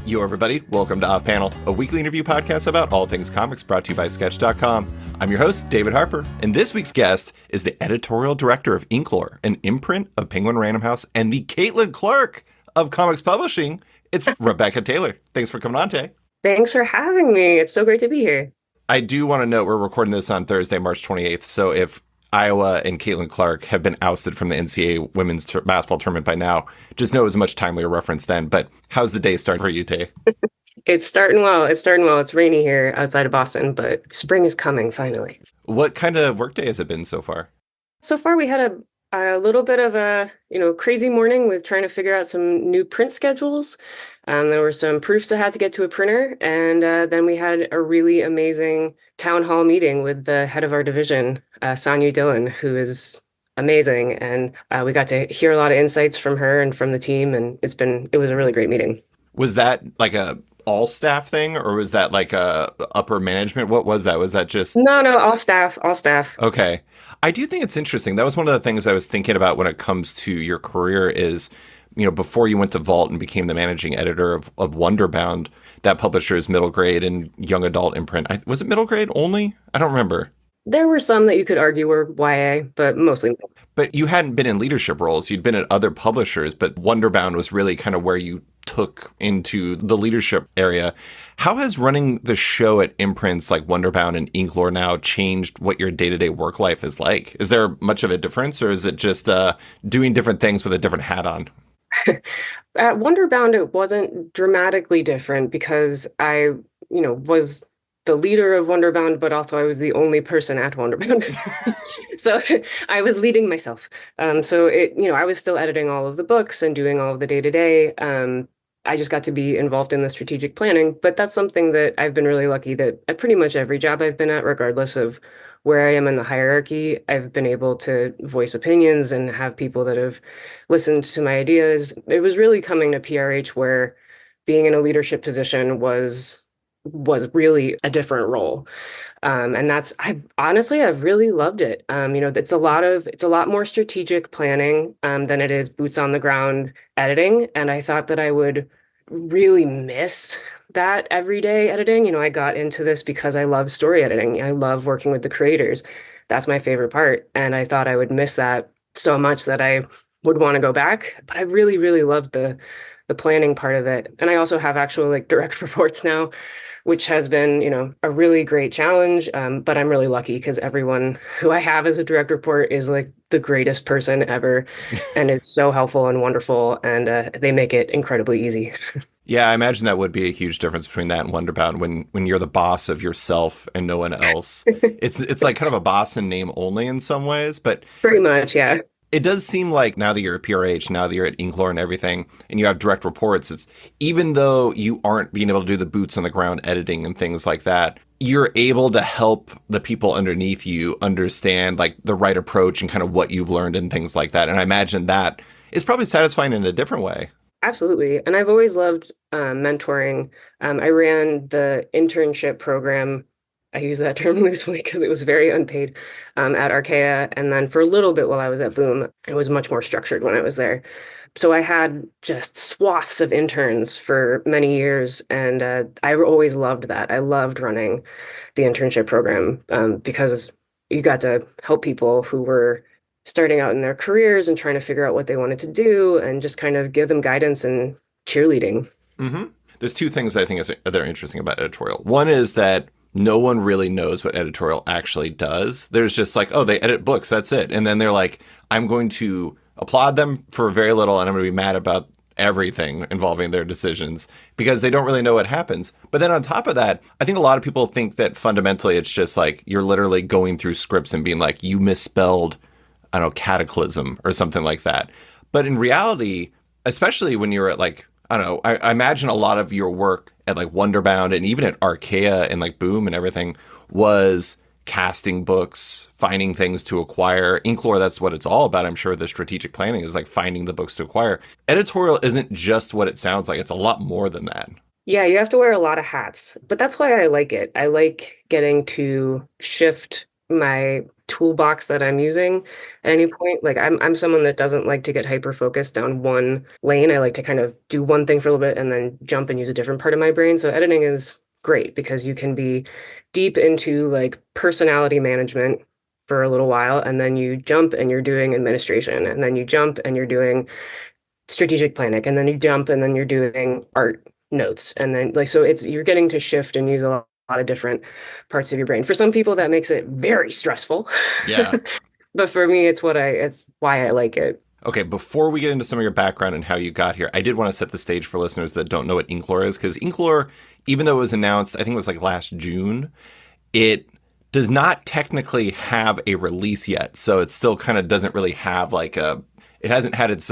Yo, everybody. Welcome to Off Panel, a weekly interview podcast about all things comics brought to you by Sketch.com. I'm your host, David Harper, and this week's guest is the editorial director of Inklore, an imprint of Penguin Random House, and the Caitlin Clark of comics publishing. It's Rebecca Taylor. Thanks for coming on, Tay. Thanks for having me. It's so great to be here. I do want to note we're recording this on Thursday, March 28th, so if Iowa and Caitlin Clark have been ousted from the NCAA women's basketball tournament by now, just know it was a much timelier reference then. But how's the day starting for you, Tay? It's starting well. It's rainy here outside of Boston, but spring is coming finally. What kind of workday has it been so far? So far, we had a little bit of a crazy morning with trying to figure out some new print schedules. There were some proofs that had to get to a printer, and then we had a really amazing town hall meeting with the head of our division, Sonia Dillon, who is amazing, and we got to hear a lot of insights from her and from the team, and it was a really great meeting. Was that like a all staff thing, or was that like a upper management? What was that? Was that just No, all staff. Okay. I do think it's interesting. That was one of the things I was thinking about when it comes to your career is, before you went to Vault and became the managing editor of Wonderbound, that publisher's middle grade and young adult imprint. Was it middle grade only? I don't remember. There were some that you could argue were YA, but mostly. But you hadn't been in leadership roles. You'd been at other publishers, but Wonderbound was really kind of where you took into the leadership area. How has running the show at imprints like Wonderbound and Inklore now changed what your day-to-day work life is like? Is there much of a difference, or is it just doing different things with a different hat on? At Wonderbound, it wasn't dramatically different because I, was the leader of Wonderbound, but also I was the only person at Wonderbound. So I was leading myself. I was still editing all of the books and doing all of the day-to-day. I just got to be involved in the strategic planning, but that's something that I've been really lucky that at pretty much every job I've been at, regardless of where I am in the hierarchy, I've been able to voice opinions and have people that have listened to my ideas. It was really coming to PRH where being in a leadership position was really a different role. And I've really loved it. It's a lot more strategic planning than it is boots on the ground editing. And I thought that I would really miss that everyday editing. I got into this because I love story editing. I love working with the creators. That's my favorite part. And I thought I would miss that so much that I would want to go back. But I really, really loved the planning part of it. And I also have actual direct reports now, which has been, a really great challenge. But I'm really lucky because everyone who I have as a direct report is like the greatest person ever. And it's so helpful and wonderful. And they make it incredibly easy. Yeah, I imagine that would be a huge difference between that and Wonderbound when you're the boss of yourself and no one else. It's like kind of a boss in name only in some ways, but pretty much, yeah. It does seem like now that you're at PRH, now that you're at Inklore and everything, and you have direct reports, it's even though you aren't being able to do the boots on the ground editing and things like that, you're able to help the people underneath you understand like the right approach and kind of what you've learned and things like that. And I imagine that is probably satisfying in a different way. Absolutely. And I've always loved mentoring. I ran the internship program. I use that term loosely because it was very unpaid at Archaea. And then for a little bit while I was at Boom, it was much more structured when I was there. So I had just swaths of interns for many years. And I always loved that. I loved running the internship program because you got to help people who were starting out in their careers and trying to figure out what they wanted to do and just kind of give them guidance and cheerleading. Mm-hmm. There's two things I think that are interesting about editorial. One is that no one really knows what editorial actually does. There's just like, oh, they edit books, that's it. And then they're like, I'm going to applaud them for very little and I'm going to be mad about everything involving their decisions because they don't really know what happens. But then on top of that, I think a lot of people think that fundamentally it's just like you're literally going through scripts and being like, you misspelled cataclysm or something like that. But in reality, especially when you're at I imagine a lot of your work at Wonderbound and even at Archaea and Boom and everything was casting books, finding things to acquire. Inklore, that's what it's all about. I'm sure the strategic planning is finding the books to acquire. Editorial isn't just what it sounds like. It's a lot more than that. Yeah, you have to wear a lot of hats, but that's why I like it. I like getting to shift my toolbox that I'm using at any point. Like I'm someone that doesn't like to get hyper focused down one lane. I like to kind of do one thing for a little bit and then jump and use a different part of my brain. So editing is great because you can be deep into like personality management for a little while, and then you jump and you're doing administration, and then you jump and you're doing strategic planning, and then you jump and then you're doing art notes, and then like so it's you're getting to shift and use a lot of different parts of your brain. For some people that makes it very stressful. Yeah. But for me it's why I like it. Okay, before we get into some of your background and how you got here, I did want to set the stage for listeners that don't know what Inklore is, because Inklore, even though it was announced, I think it was like last June, it does not technically have a release yet. So it still kind of doesn't really have like it hasn't had its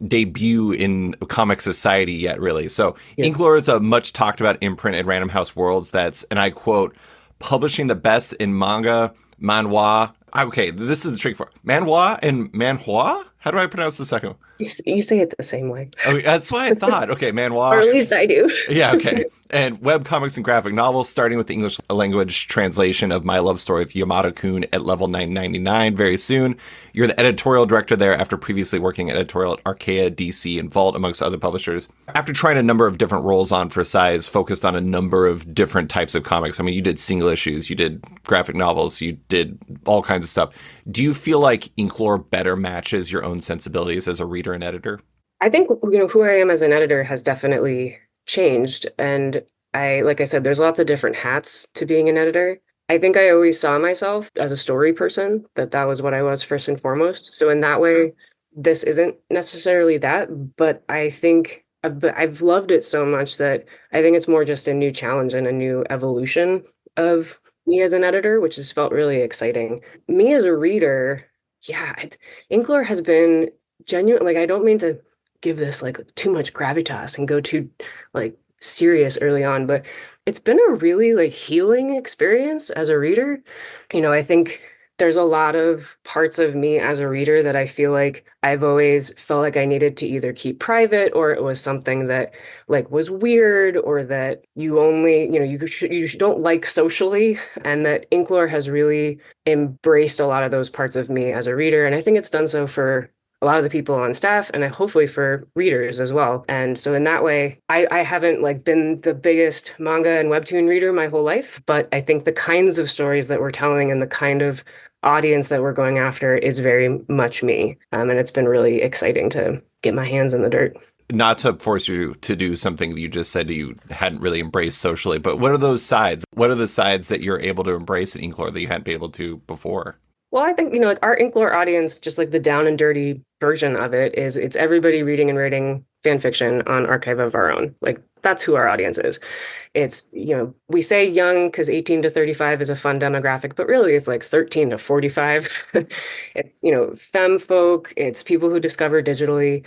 debut in comic society yet, really. So Yeah. Inklore is a much talked about imprint at Random House Worlds that's, and I quote, publishing the best in manga, manhwa. Okay, this is the trick for manhwa and manhua. How do I pronounce the second one? You say it the same way. Oh, that's why I thought. Okay, Or manhwa. at least I do. Yeah, okay. And webcomics and graphic novels, starting with the English language translation of My Love Story with Yamato-kun at level 999 very soon. You're the editorial director there after previously working at Editorial at Archaea, DC, and Vault, amongst other publishers. After trying a number of different roles on for size, focused on a number of different types of comics. I mean, you did single issues, you did graphic novels, you did all kinds of stuff. Do you feel like Inklore better matches your own sensibilities as a reader and editor? I think, who I am as an editor has definitely changed. And like I said, there's lots of different hats to being an editor. I think I always saw myself as a story person, that was what I was first and foremost. So in that way, this isn't necessarily that, but I think but I've loved it so much that I think it's more just a new challenge and a new evolution of me as an editor, which has felt really exciting. Me as a reader, yeah, Inklore has been genuine. Like, I don't mean to give this like too much gravitas and go too like serious early on, but it's been a really like healing experience as a reader. I think there's a lot of parts of me as a reader that I feel like I've always felt like I needed to either keep private, or it was something that like was weird, or that you only, you don't like socially, and that Inklore has really embraced a lot of those parts of me as a reader. And I think it's done so for a lot of the people on staff, and hopefully for readers as well. And so in that way, I haven't like been the biggest manga and webtoon reader my whole life, but I think the kinds of stories that we're telling and the kind of audience that we're going after is very much me. And it's been really exciting to get my hands in the dirt. Not to force you to do something that you just said you hadn't really embraced socially, but what are those sides? What are the sides that you're able to embrace in Inklore that you hadn't been able to before? Well, I think, our Inklore audience, just like the down and dirty version of it, is it's everybody reading and writing fan fiction on Archive of Our Own. Like, that's who our audience is. It's, we say young because 18 to 35 is a fun demographic, but really it's like 13 to 45. It's, femme folk, it's people who discover digitally,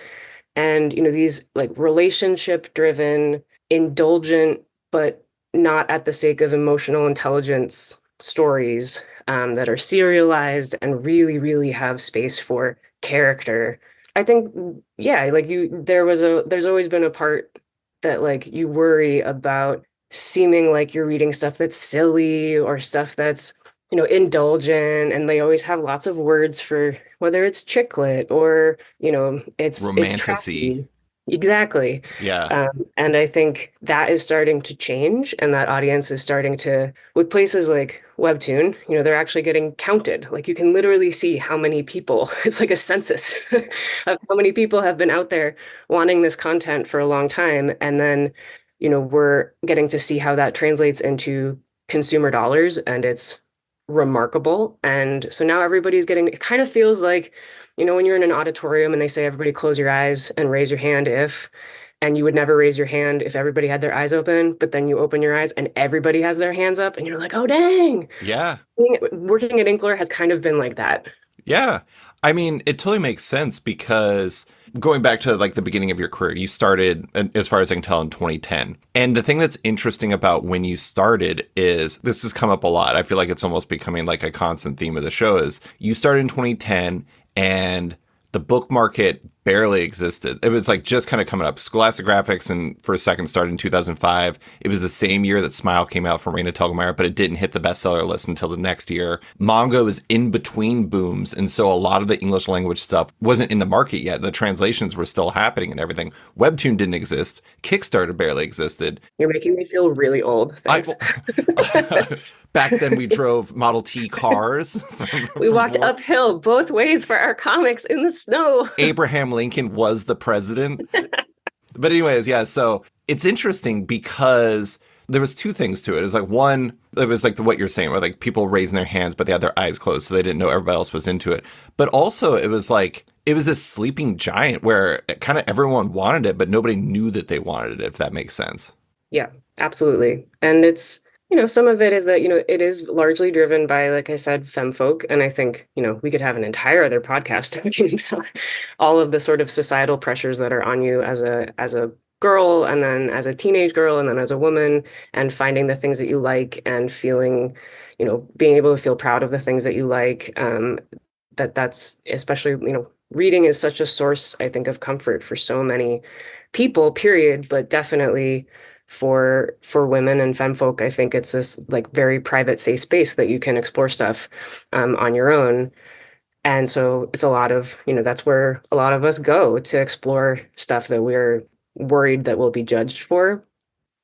and, these like relationship driven, indulgent, but not at the sake of emotional intelligence stories that are serialized and really, really have space for character. I think, yeah, like there's always been a part that like you worry about seeming like you're reading stuff that's silly or stuff that's, indulgent, and they always have lots of words for whether it's chick lit or, it's Romantasy. trashy. Exactly. Yeah. And I think that is starting to change, and that audience is starting to, with places like Webtoon, they're actually getting counted. Like you can literally see how many people, it's like a census of how many people have been out there wanting this content for a long time. And then, we're getting to see how that translates into consumer dollars, and it's remarkable. And so now everybody's getting, it kind of feels like, when you're in an auditorium and they say, everybody close your eyes and raise your hand if, and you would never raise your hand if everybody had their eyes open, but then you open your eyes and everybody has their hands up and you're like, oh, dang. Yeah. Working at Inklore has kind of been like that. Yeah. I mean, it totally makes sense because going back to like the beginning of your career, you started, as far as I can tell, in 2010. And the thing that's interesting about when you started is, this has come up a lot. I feel like it's almost becoming like a constant theme of the show, is you started in 2010 and the book market barely existed. It was like just kind of coming up. Scholastic Graphics and for a second started in 2005. It was the same year that Smile came out from Raina Telgemeier, but it didn't hit the bestseller list until the next year. Manga was in between booms, and so a lot of the English language stuff wasn't in the market yet. The translations were still happening and everything. Webtoon didn't exist. Kickstarter barely existed. You're making me feel really old. Thanks. Back then, we drove Model T cars. We walked uphill both ways for our comics in the snow. Abraham Lincoln was the president. But anyways, yeah, so it's interesting because there was two things to it. It was like, one, it was like what you're saying, where like people raising their hands, but they had their eyes closed, so they didn't know everybody else was into it. But also it was like, it was this sleeping giant where kind of everyone wanted it, but nobody knew that they wanted it, if that makes sense. Yeah, absolutely. And it's, some of it is that, it is largely driven by, like I said, femfolk. And I think, we could have an entire other podcast talking about all of the sort of societal pressures that are on you as a girl, and then as a teenage girl, and then as a woman, and finding the things that you like and feeling, being able to feel proud of the things that you like. That's especially, reading is such a source, I think, of comfort for so many people, period, but definitely for women and femfolk, I think it's this like very private, safe space that you can explore stuff on your own. And so it's a lot of, that's where a lot of us go to explore stuff that we're worried that we'll be judged for.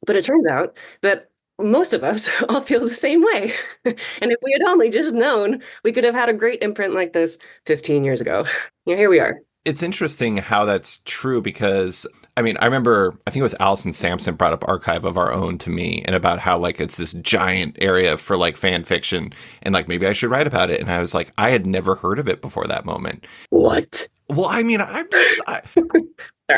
But it turns out that most of us all feel the same way. And if we had only just known, we could have had a great imprint like this 15 years ago. Here we are. It's interesting how that's true because, I mean, I remember, I think it was Allison Sampson brought up Archive of Our Own to me and about how like it's this giant area for like fan fiction and like maybe I should write about it. And I was like, I had never heard of it before that moment. What? Well, I mean,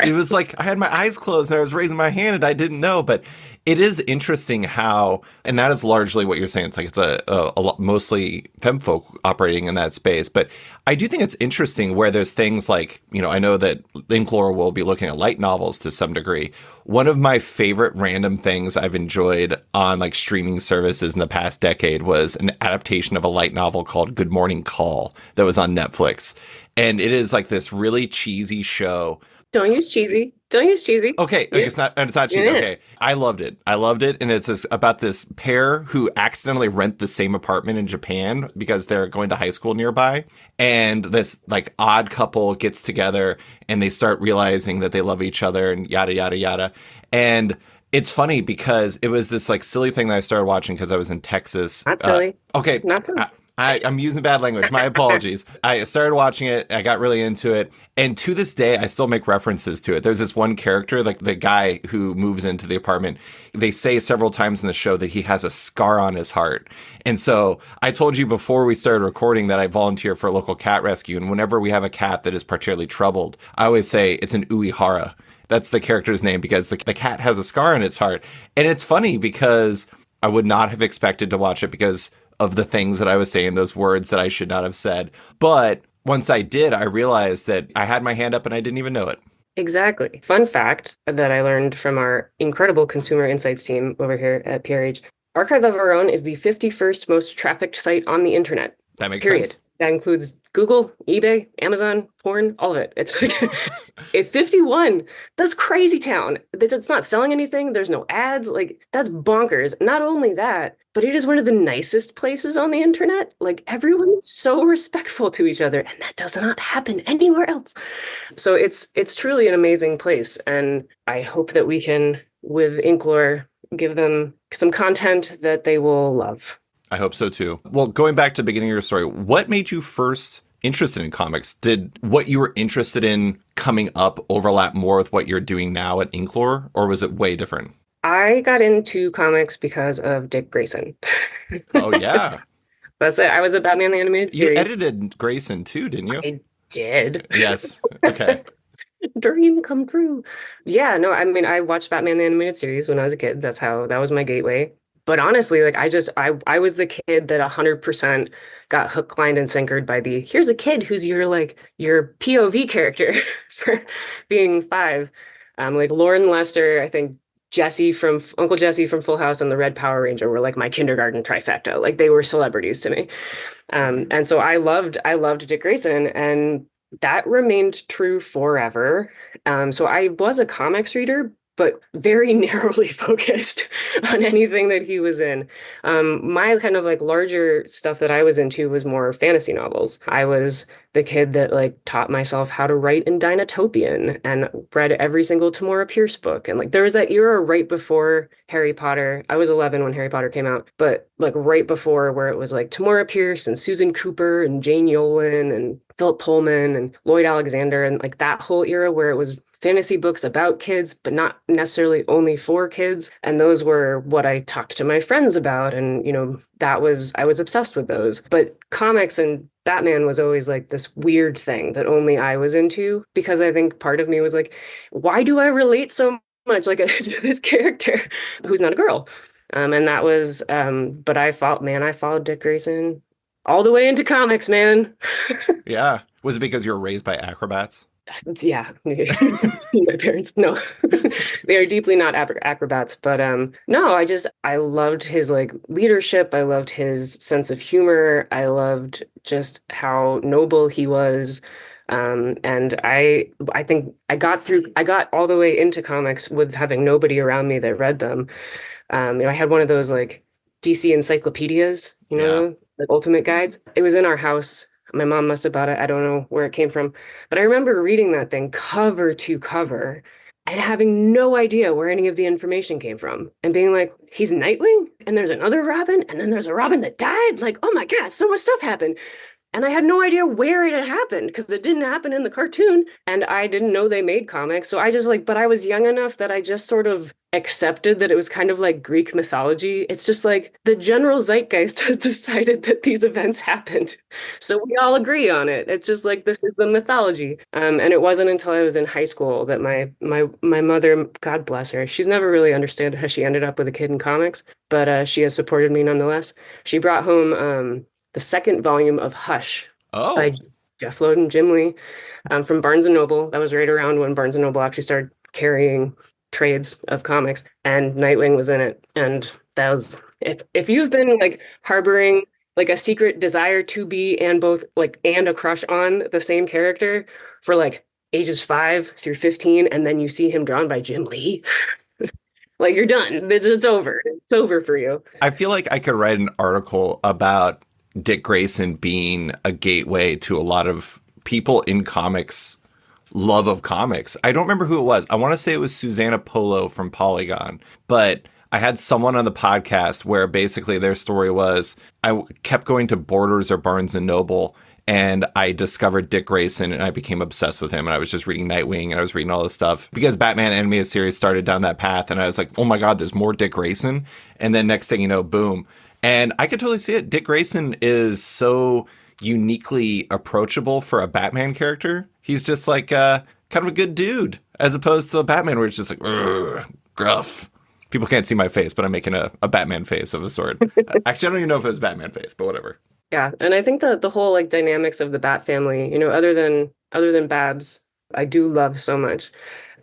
it was like I had my eyes closed and I was raising my hand and I didn't know. But it is interesting how, and that is largely what you're saying. It's like it's a lot, mostly femfolk operating in that space. But I do think it's interesting where there's things like, I know that Inklore will be looking at light novels to some degree. One of my favorite random things I've enjoyed on like streaming services in the past decade was an adaptation of a light novel called Good Morning Call that was on Netflix. And it is like this really cheesy show. Don't use cheesy. Don't use cheesy. Okay, Yeah. it's not cheesy. Yeah. Okay, I loved it, and it's about this pair who accidentally rent the same apartment in Japan because they're going to high school nearby, and this like odd couple gets together and they start realizing that they love each other and yada yada yada, and it's funny because it was this like silly thing that I started watching because I was in Texas. Not silly. Okay, Not silly. I'm using bad language. My apologies. I started watching it. I got really into it. And to this day, I still make references to it. There's this one character, like the guy who moves into the apartment. They say several times in the show that he has a scar on his heart. And so I told you before we started recording that I volunteer for a local cat rescue. And whenever we have a cat that is particularly troubled, I always say it's an Uehara. That's the character's name because the cat has a scar on its heart. And it's funny because I would not have expected to watch it because of the things that I was saying, those words that I should not have said. But once I did, I realized that I had my hand up and I didn't even know it. Exactly. Fun fact that I learned from our incredible consumer insights team over here at PRH. Archive of Our Own is the 51st most trafficked site on the internet. That makes period. sense. That includes Google, eBay, Amazon, porn, all of it. It's like at 51, that's crazy town. It's not selling anything. There's no ads. Like, that's bonkers. Not only that, but it is one of the nicest places on the internet. Like, everyone is so respectful to each other, and that does not happen anywhere else. So it's truly an amazing place. And I hope that we can, with Inklore, give them some content that they will love. I hope so too. Well, going back to the beginning of your story, what made you first interested in comics? Did what you were interested in coming up overlap more with what you're doing now at Inklore, or was it way different? I got into comics because of Dick Grayson. Oh, yeah. That's it. I was a Batman the Animated Series. You edited Grayson too, didn't you? I did. Yes. Okay. Dream come true. Yeah, no, I mean, I watched Batman the Animated Series when I was a kid. That was my gateway. But honestly, like I was the kid that 100% got hook, line, and sinkered by here's a kid who's your POV character for being 5. Like Lauren Lester, I think Uncle Jesse from Full House and the Red Power Ranger were like my kindergarten trifecta. Like they were celebrities to me. And so I loved Dick Grayson. And That remained true forever. So I was a comics reader, but very narrowly focused on anything that he was in. My kind of like larger stuff that I was into was more fantasy novels. I was the kid that like taught myself how to write in Dinotopian and read every single Tamora Pierce book. And like there was that era right before Harry Potter. I was 11 when Harry Potter came out, but like right before where it was like Tamora Pierce and Susan Cooper and Jane Yolen and Philip Pullman and Lloyd Alexander and like that whole era where it was fantasy books about kids, but not necessarily only for kids. And those were what I talked to my friends about. And, I was obsessed with those. But comics and Batman was always like this weird thing that only I was into because I think part of me was like, why do I relate so much like to this character who's not a girl? And that was, but I followed Dick Grayson all the way into comics, man. Yeah. Was it because you were raised by acrobats? Yeah, my parents, no, they are deeply not acrobats, but no, I loved his like leadership. I loved his sense of humor. I loved just how noble he was. And I think I got all the way into comics with having nobody around me that read them. I had one of those like DC encyclopedias, Yeah. like ultimate guides. It was in our house. My mom must have bought it. I don't know where it came from, but I remember reading that thing cover to cover and having no idea where any of the information came from and being like, he's Nightwing and there's another Robin and then there's a Robin that died. Like, oh my God, so much stuff happened. And I had no idea where it had happened because it didn't happen in the cartoon. And I didn't know they made comics. So I just like, but I was young enough that I just sort of accepted that it was kind of like Greek mythology. It's just like the general zeitgeist has decided that these events happened. So we all agree on it. It's just like this is the mythology. And it wasn't until I was in high school that my mother, God bless her, she's never really understood how she ended up with a kid in comics, but she has supported me nonetheless. She brought home the second volume of Hush by Oh, Jeff Loeb and Jim Lee from Barnes& and Noble. That was right around when Barnes& and Noble actually started carrying trades of comics, and Nightwing was in it. And that was if you've been like harboring like a secret desire to be and both like and a crush on the same character for like ages 5 through 15, and then you see him drawn by Jim Lee, like you're done. It's over. It's over for you. I feel like I could write an article about Dick Grayson being a gateway to a lot of people in comics love of comics. I don't remember who it was. I want to say it was Susanna Polo from Polygon, but I had someone on the podcast where basically their story was kept going to Borders or Barnes and Noble and I discovered Dick Grayson and I became obsessed with him. And I was just reading Nightwing and I was reading all this stuff because Batman animated series started down that path. And I was like, oh my God, there's more Dick Grayson. And then next thing you know, boom. And I could totally see it. Dick Grayson is so uniquely approachable for a Batman character. He's just like kind of a good dude, as opposed to the Batman where it's just like gruff. People can't see my face, but I'm making a Batman face of a sort. Actually, I don't even know if it was Batman face, but whatever. Yeah, and I think that the whole like dynamics of the Bat family, other than Babs, I do love so much.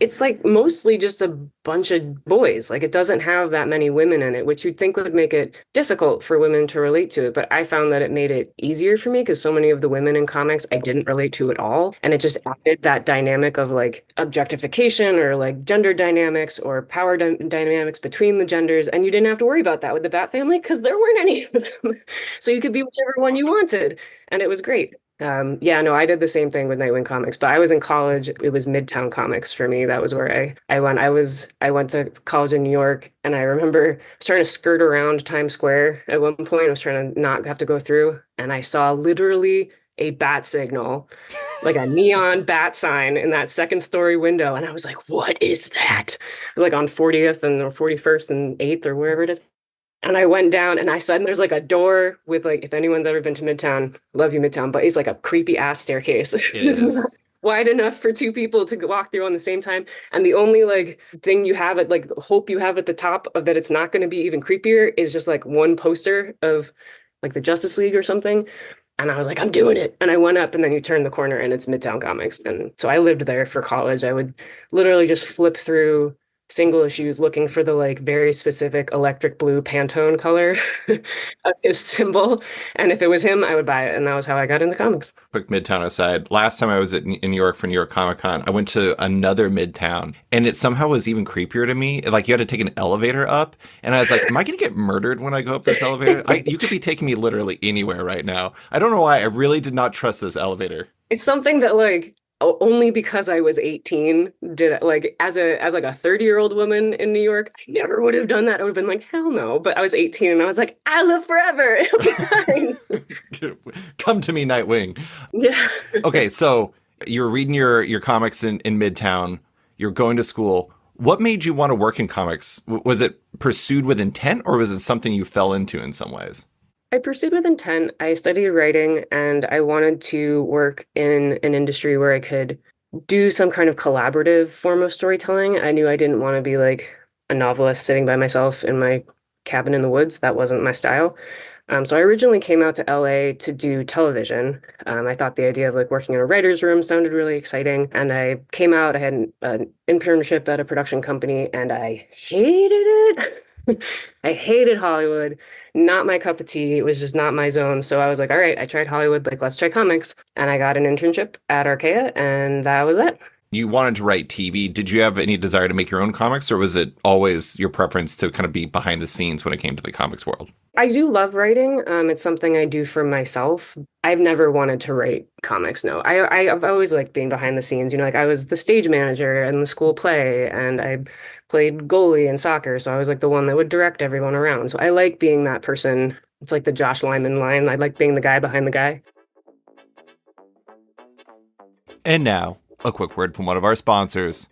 It's like mostly just a bunch of boys. Like it doesn't have that many women in it, which you'd think would make it difficult for women to relate to it. But I found that it made it easier for me because so many of the women in comics I didn't relate to at all. And it just added that dynamic of like objectification or like gender dynamics or power dynamics between the genders. And you didn't have to worry about that with the Bat family because there weren't any of them. So you could be whichever one you wanted. And it was great. Yeah, no, I did the same thing with Nightwing Comics, but I was in college. It was Midtown Comics for me. That was where I went. I went to college in New York, and I remember I was trying to skirt around Times Square at one point. I was trying to not have to go through, and I saw literally a bat signal, like a neon bat sign in that second story window, and I was like, "What is that?" Like on 40th and or 41st and 8th or wherever it is. And I went down and I saw, and there's like a door with like, if anyone's ever been to Midtown, love you Midtown, but it's like a creepy ass staircase. It It's is. not wide enough for two people to walk through on the same time. And the only like thing you have at like hope you have at the top of that it's not going to be even creepier is just like one poster of like the Justice League or something. And I was like, I'm doing it. And I went up and then you turn the corner and it's Midtown Comics. And so I lived there for college. I would literally just flip through single issues looking for the like very specific electric blue Pantone color of his symbol. And if it was him, I would buy it. And that was how I got into comics. Quick Midtown aside. Last time I was in New York for New York Comic Con, I went to another Midtown, and it somehow was even creepier to me. Like you had to take an elevator up, and I was like, "Am I going to get murdered when I go up this elevator? You could be taking me literally anywhere right now." I don't know why. I really did not trust this elevator. It's something that like only because I was 18 did like as like a 30-year-old woman in New York, I never would have done that. I would have been like, hell no. But I was 18 and I was like, I live forever. It'll be fine. Come to me, Nightwing. Yeah. Okay, so you were reading your comics in Midtown. You're going to school. What made you want to work in comics? Was it pursued with intent, or was it something you fell into in some ways? I pursued with intent. I studied writing and I wanted to work in an industry where I could do some kind of collaborative form of storytelling. I knew I didn't want to be like a novelist sitting by myself in my cabin in the woods. That wasn't my style. So I originally came out to LA to do television. I thought the idea of like working in a writer's room sounded really exciting. And I came out, I had an internship at a production company and I hated it. I hated Hollywood. Not my cup of tea. It was just not my zone. So I was like, all right, I tried Hollywood, like let's try comics. And I got an internship at Archaea and that was it. You wanted to write TV. Did you have any desire to make your own comics, or was it always your preference to kind of be behind the scenes when it came to the comics world? I do love writing. It's something I do for myself. I've never wanted to write comics. No, I've always liked being behind the scenes. You know, like I was the stage manager in the school play, and I played goalie in soccer. So I was like the one that would direct everyone around. So I like being that person. It's like the Josh Lyman line. I like being the guy behind the guy. And now, a quick word from one of our sponsors.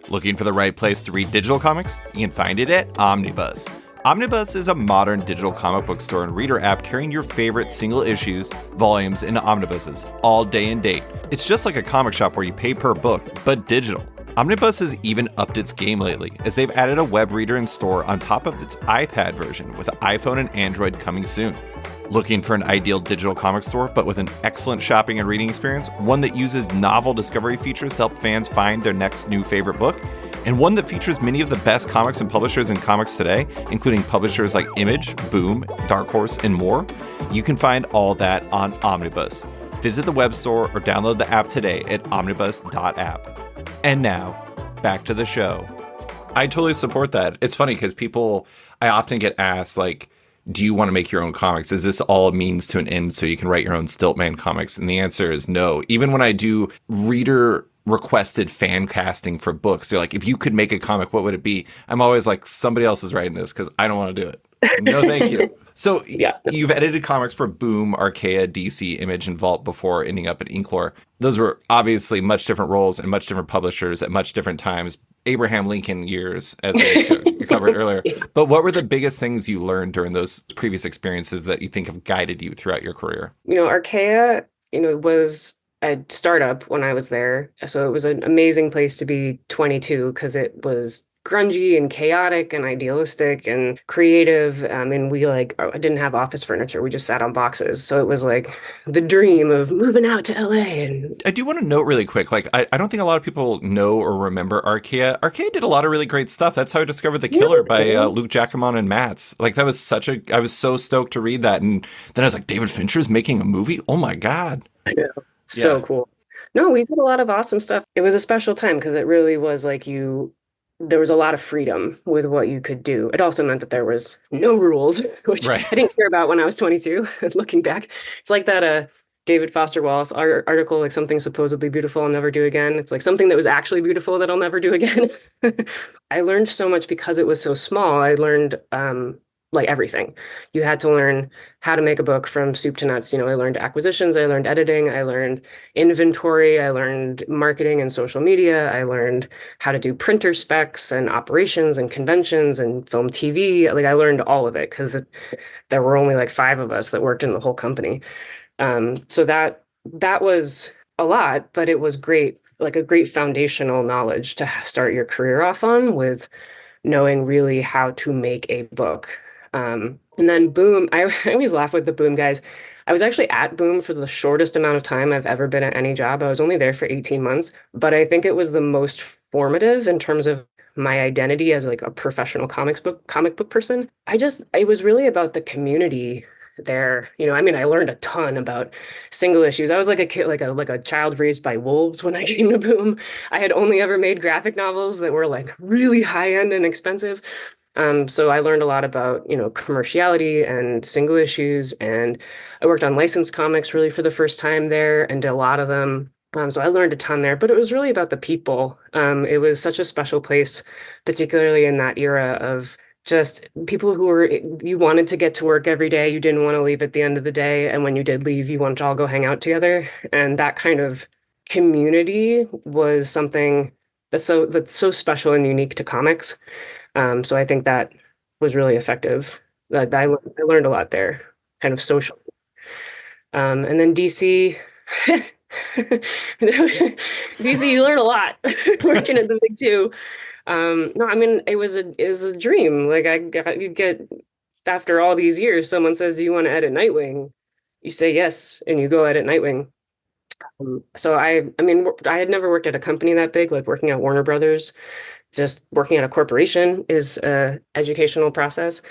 Looking for the right place to read digital comics? You can find it at Omnibus. Omnibus is a modern digital comic book store and reader app carrying your favorite single issues, volumes, and omnibuses all day and date. It's just like a comic shop where you pay per book, but digital. Omnibus has even upped its game lately, as they've added a web reader and store on top of its iPad version, with iPhone and Android coming soon. Looking for an ideal digital comic store, but with an excellent shopping and reading experience? One that uses novel discovery features to help fans find their next new favorite book? And one that features many of the best comics and publishers in comics today, including publishers like Image, Boom, Dark Horse, and more? You can find all that on Omnibus. Visit the web store or download the app today at omnibus.app. And now, back to the show. I totally support that. It's funny because I often get asked, like, do you want to make your own comics? Is this all a means to an end so you can write your own Stiltman comics? And the answer is no. Even when I do reader requested fan casting for books, they're like, if you could make a comic, what would it be? I'm always like, somebody else is writing this because I don't want to do it. No, thank you. So yeah. You've edited comics for Boom, Archaea, DC, Image, and Vault before ending up at Inklore. Those were obviously much different roles and much different publishers at much different times. Abraham Lincoln years, as we covered earlier. But what were the biggest things you learned during those previous experiences that you think have guided you throughout your career? You know, Archaea, was a startup when I was there. So it was an amazing place to be 22 because it was grungy and chaotic and idealistic and creative. And we didn't have office furniture. We just sat on boxes. So it was like the dream of moving out to LA. And I do want to note really quick, like, I don't think a lot of people know or remember Archaea. Archaea did a lot of really great stuff. That's how I discovered The Killer by Luke Giacomo and Matz. Like, that was I was so stoked to read that. And then I was like, David Fincher's making a movie? Oh my God. I know. So cool. No, we did a lot of awesome stuff. It was a special time because it really was like there was a lot of freedom with what you could do. It also meant that there was no rules, which I didn't care about when I was 22. Looking back, it's like that David Foster Wallace article, like something supposedly beautiful I'll never do again. It's like something that was actually beautiful that I'll never do again. I learned so much because it was so small. I learned like everything. You had to learn how to make a book from soup to nuts. I learned acquisitions, I learned editing, I learned inventory, I learned marketing and social media, I learned how to do printer specs and operations and conventions and film TV. Like I learned all of it because there were only like 5 of us that worked in the whole company. So that was a lot, but it was great, like a great foundational knowledge to start your career off on, with knowing really how to make a book. And then Boom, I always laugh with the Boom guys. I was actually at Boom for the shortest amount of time I've ever been at any job. I was only there for 18 months, but I think it was the most formative in terms of my identity as like a professional comic book person. It was really about the community there. I mean, I learned a ton about single issues. I was like a kid, like a child raised by wolves when I came to Boom. I had only ever made graphic novels that were like really high end and expensive. So I learned a lot about, commerciality and single issues, and I worked on licensed comics really for the first time there and did a lot of them. So I learned a ton there, but it was really about the people. It was such a special place, particularly in that era of just people who were, you wanted to get to work every day. You didn't want to leave at the end of the day. And when you did leave, you wanted to all go hang out together. And that kind of community was something that's so special and unique to comics. So I think that was really effective. I learned a lot there, kind of social. And then DC, DC, you learn a lot working at the big two. No, I mean it was a dream. Like you get after all these years, someone says, "Do you want to edit Nightwing?" You say yes, and you go edit Nightwing. So I mean, I had never worked at a company that big, like working at Warner Brothers. Just working at a corporation is a educational process.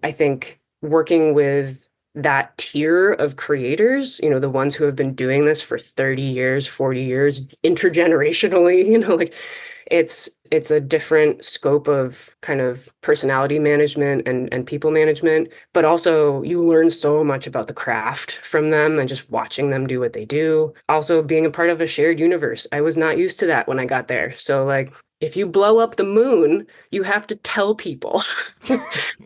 I think working with that tier of creators, the ones who have been doing this for 30 years, 40 years, intergenerationally, like it's a different scope of kind of personality management and people management, but also you learn so much about the craft from them and just watching them do what they do. Also being a part of a shared universe. I was not used to that when I got there. So like if you blow up the moon, you have to tell people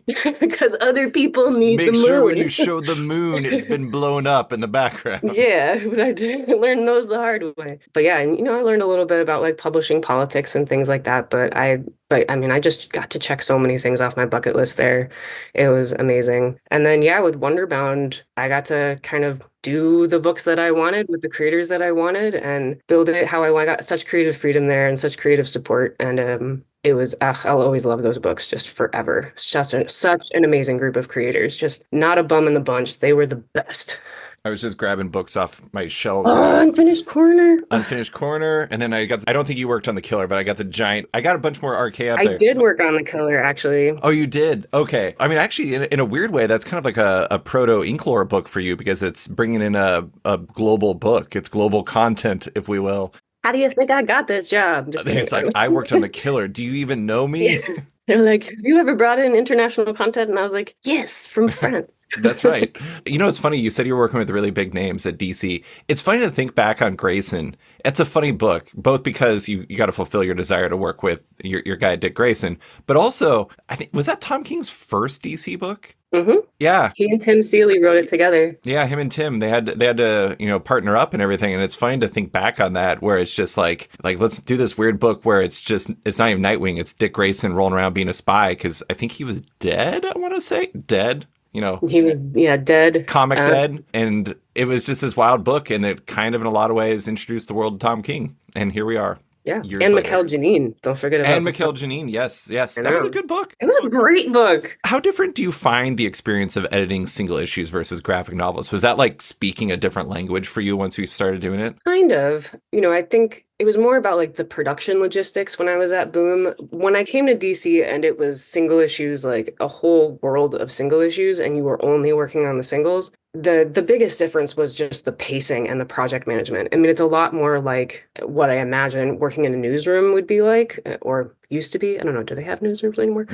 because other people need the Make sure when moon. you show the moon, it's been blown up in the background. Yeah, but I did learn those the hard way. But yeah, and I learned a little bit about like publishing politics and things like that. But I mean, I just got to check so many things off my bucket list there. It was amazing. And then yeah, with Wonderbound, I got to kind of do the books that I wanted with the creators that I wanted and build it how I want. I got such creative freedom there and such creative support. And it was, I'll always love those books just forever. It's just such an amazing group of creators, just not a bum in the bunch. They were the best. I was just grabbing books off my shelves and I Oh, was Unfinished Corner. unfinished corner. And then I don't think you worked on the killer, but I got the giant, I got a bunch more RK up I there. did work on the killer, actually. Oh, you did? Okay. I mean, actually, in a weird way, that's kind of like a proto Inklore book for you because it's bringing in a global book. It's global content, if we will. How do you think I got this job? Just It's like, I worked on the killer. Do you even know me? yeah. They're like, have you ever brought in international content? And I was like, yes, from France. That's right. It's funny. You said you were working with really big names at DC. It's funny to think back on Grayson. It's a funny book, both because you got to fulfill your desire to work with your guy, Dick Grayson, but also, I think, was that Tom King's first DC book? Hmm. Yeah. He and Tim Seeley wrote it together. Yeah, him and Tim, they had to, partner up and everything. And it's funny to think back on that, where it's just like let's do this weird book where it's not even Nightwing, it's Dick Grayson rolling around being a spy, because I think he was dead, I want to say. Dead. He was, yeah, dead. Comic dead. And it was just this wild book, and it kind of in a lot of ways introduced the world to Tom King. And here we are. Yeah. Years And later. Mikkel Janine. Don't forget about And Mikkel Janine, yes. I That was know. a good book. It was a great book. How different do you find the experience of editing single issues versus graphic novels? Was that like speaking a different language for you once you started doing it? Kind of. I think it was more about like the production logistics when I was at Boom. When I came to DC and it was single issues, like a whole world of single issues, and you were only working on the singles, the biggest difference was just the pacing and the project management. I mean, it's a lot more like what I imagine working in a newsroom would be like, or used to be. I don't know. Do they have newsrooms anymore?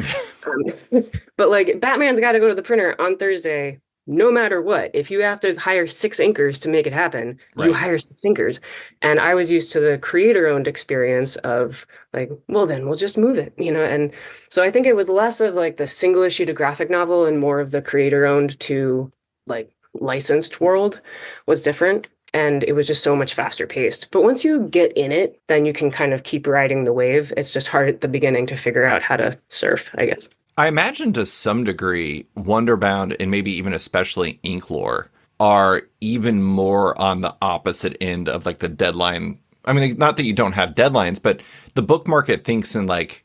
But like Batman's got to go to the printer on Thursday, no matter what. If you have to hire 6 inkers to make it happen, you Right. hire 6 inkers. And I was used to the creator-owned experience of like, well, then we'll just move it, And so I think it was less of like the single issue to graphic novel and more of the creator-owned to like licensed world was different. And it was just so much faster paced. But once you get in it, then you can kind of keep riding the wave. It's just hard at the beginning to figure out how to surf, I guess. I imagine to some degree, Wonderbound and maybe even especially Inklore are even more on the opposite end of like the deadline. I mean, not that you don't have deadlines, but the book market thinks in like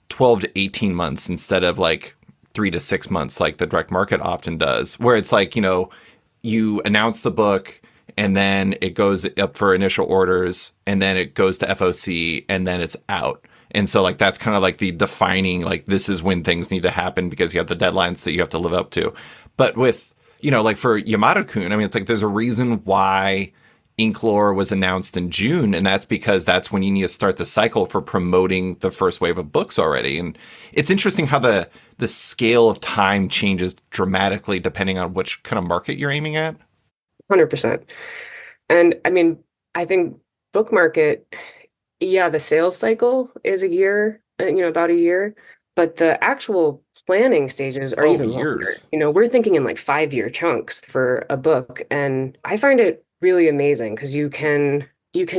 12 to 18 months instead of like 3 to 6 months like the direct market often does, where it's like, you announce the book and then it goes up for initial orders and then it goes to FOC and then it's out. And so like that's kind of like the defining, like this is when things need to happen because you have the deadlines that you have to live up to. But with, like for Yamato-kun, I mean, it's like there's a reason why Inklore was announced in June, and that's because that's when you need to start the cycle for promoting the first wave of books already. And it's interesting how the scale of time changes dramatically depending on which kind of market you're aiming at. 100%. And I mean, I think book market, yeah, the sales cycle is a year, about a year, but the actual planning stages are Oh, even longer. years. We're thinking in like 5-year chunks for a book, and I find it really amazing because you can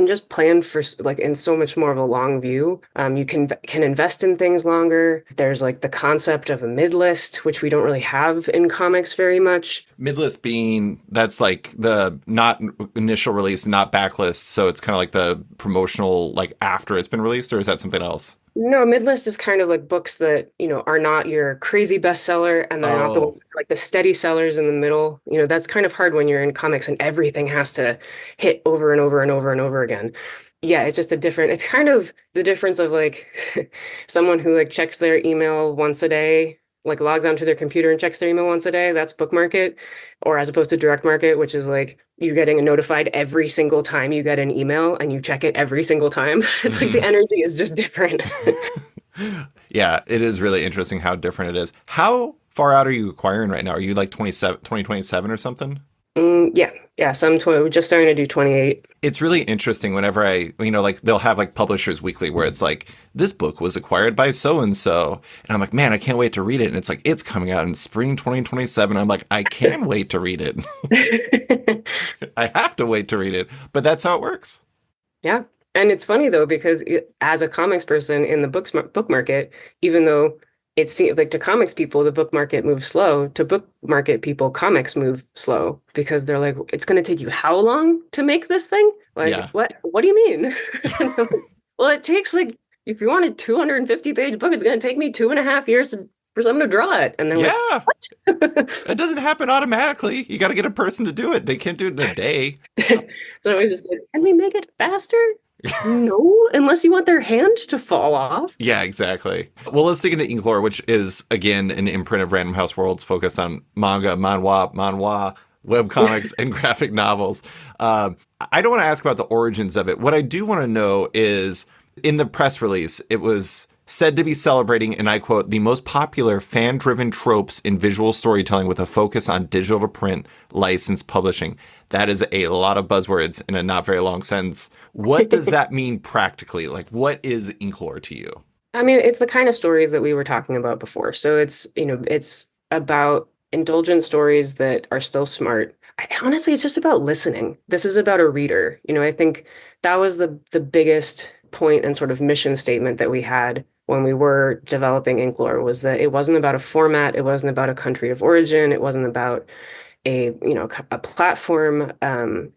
just plan for like in so much more of a long view. You can invest in things longer. There's like the concept of a mid list, which we don't really have in comics very much. Midlist being that's like the not initial release, not backlist. So it's kind of like the promotional, like after it's been released, or is that something else? No, mid-list is kind of like books that, are not your crazy bestseller and they're not Oh, like the steady sellers in the middle. That's kind of hard when you're in comics and everything has to hit over and over and over and over again. Yeah, it's kind of the difference of like someone who like checks their email once a day, like logs onto their computer and checks their email once a day. That's book market, or as opposed to direct market, which is like you getting notified every single time you get an email and you check it every single time. It's like the mhm. energy is just different. Yeah, it is really interesting how different it is. How far out are you acquiring right now? Are you like 2027 or something? Yeah, yeah. We're just starting to do 28. It's really interesting whenever like they'll have like Publishers Weekly where it's like, this book was acquired by so and so. And I'm like, man, I can't wait to read it. And it's like, it's coming out in spring 2027. I'm like, I can wait to read it. I have to wait to read it. But that's how it works. Yeah. And it's funny though, because as a comics person in the book market, even though it seems like to comics people, the book market moves slow, to book market people, comics move slow because they're like, it's going to take you how long to make this thing? Like, Yeah. what do you mean? Well, it takes like, if you want a 250-page book, it's going to take me 2.5 years for someone to draw it. And they're like, Yeah. what? It doesn't happen automatically. You got to get a person to do it. They can't do it in a day. So I was just like, can we make it faster? No, unless you want their hand to fall off. Yeah, exactly. Well, let's dig into Inklore, which is, again, an imprint of Random House Worlds focused on manga, manhwa, webcomics, and graphic novels. I don't want to ask about the origins of it. What I do want to know is, in the press release, it was said to be celebrating, and I quote, the most popular fan-driven tropes in visual storytelling with a focus on digital to print licensed publishing. That is a lot of buzzwords in a not very long sentence. What does that mean practically? Like, what is Inklore to you? I mean, it's the kind of stories that we were talking about before. So it's about indulgent stories that are still smart. Honestly, it's just about listening. This is about a reader. I think that was the biggest point and sort of mission statement that we had when we were developing Inklore was that it wasn't about a format, it wasn't about a country of origin, it wasn't about a platform.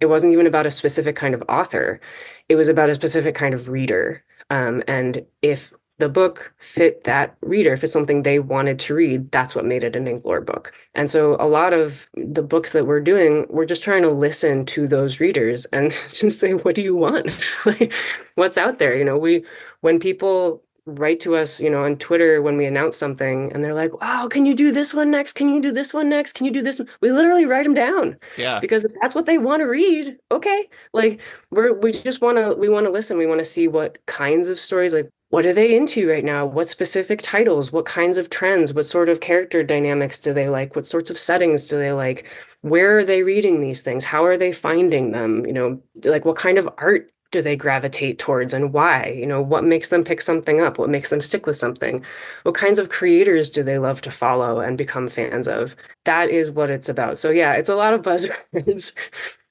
It wasn't even about a specific kind of author. It was about a specific kind of reader. And if the book fit that reader, if it's something they wanted to read, that's what made it an Inklore book. And so a lot of the books that we're doing, we're just trying to listen to those readers and just say, what do you want? Like, what's out there? When people write to us, on Twitter when we announce something and they're like, wow, can you do this one next? Can you do this one next? Can you do this? We literally write them down Yeah. because if that's what they want to read, okay. Like we want to listen. We want to see what kinds of stories, like what are they into right now? What specific titles? What kinds of trends? What sort of character dynamics do they like? What sorts of settings do they like? Where are they reading these things? How are they finding them? Like what kind of art do they gravitate towards and why? What makes them pick something up? What makes them stick with something? What kinds of creators do they love to follow and become fans of? That is what it's about. So yeah, it's a lot of buzzwords,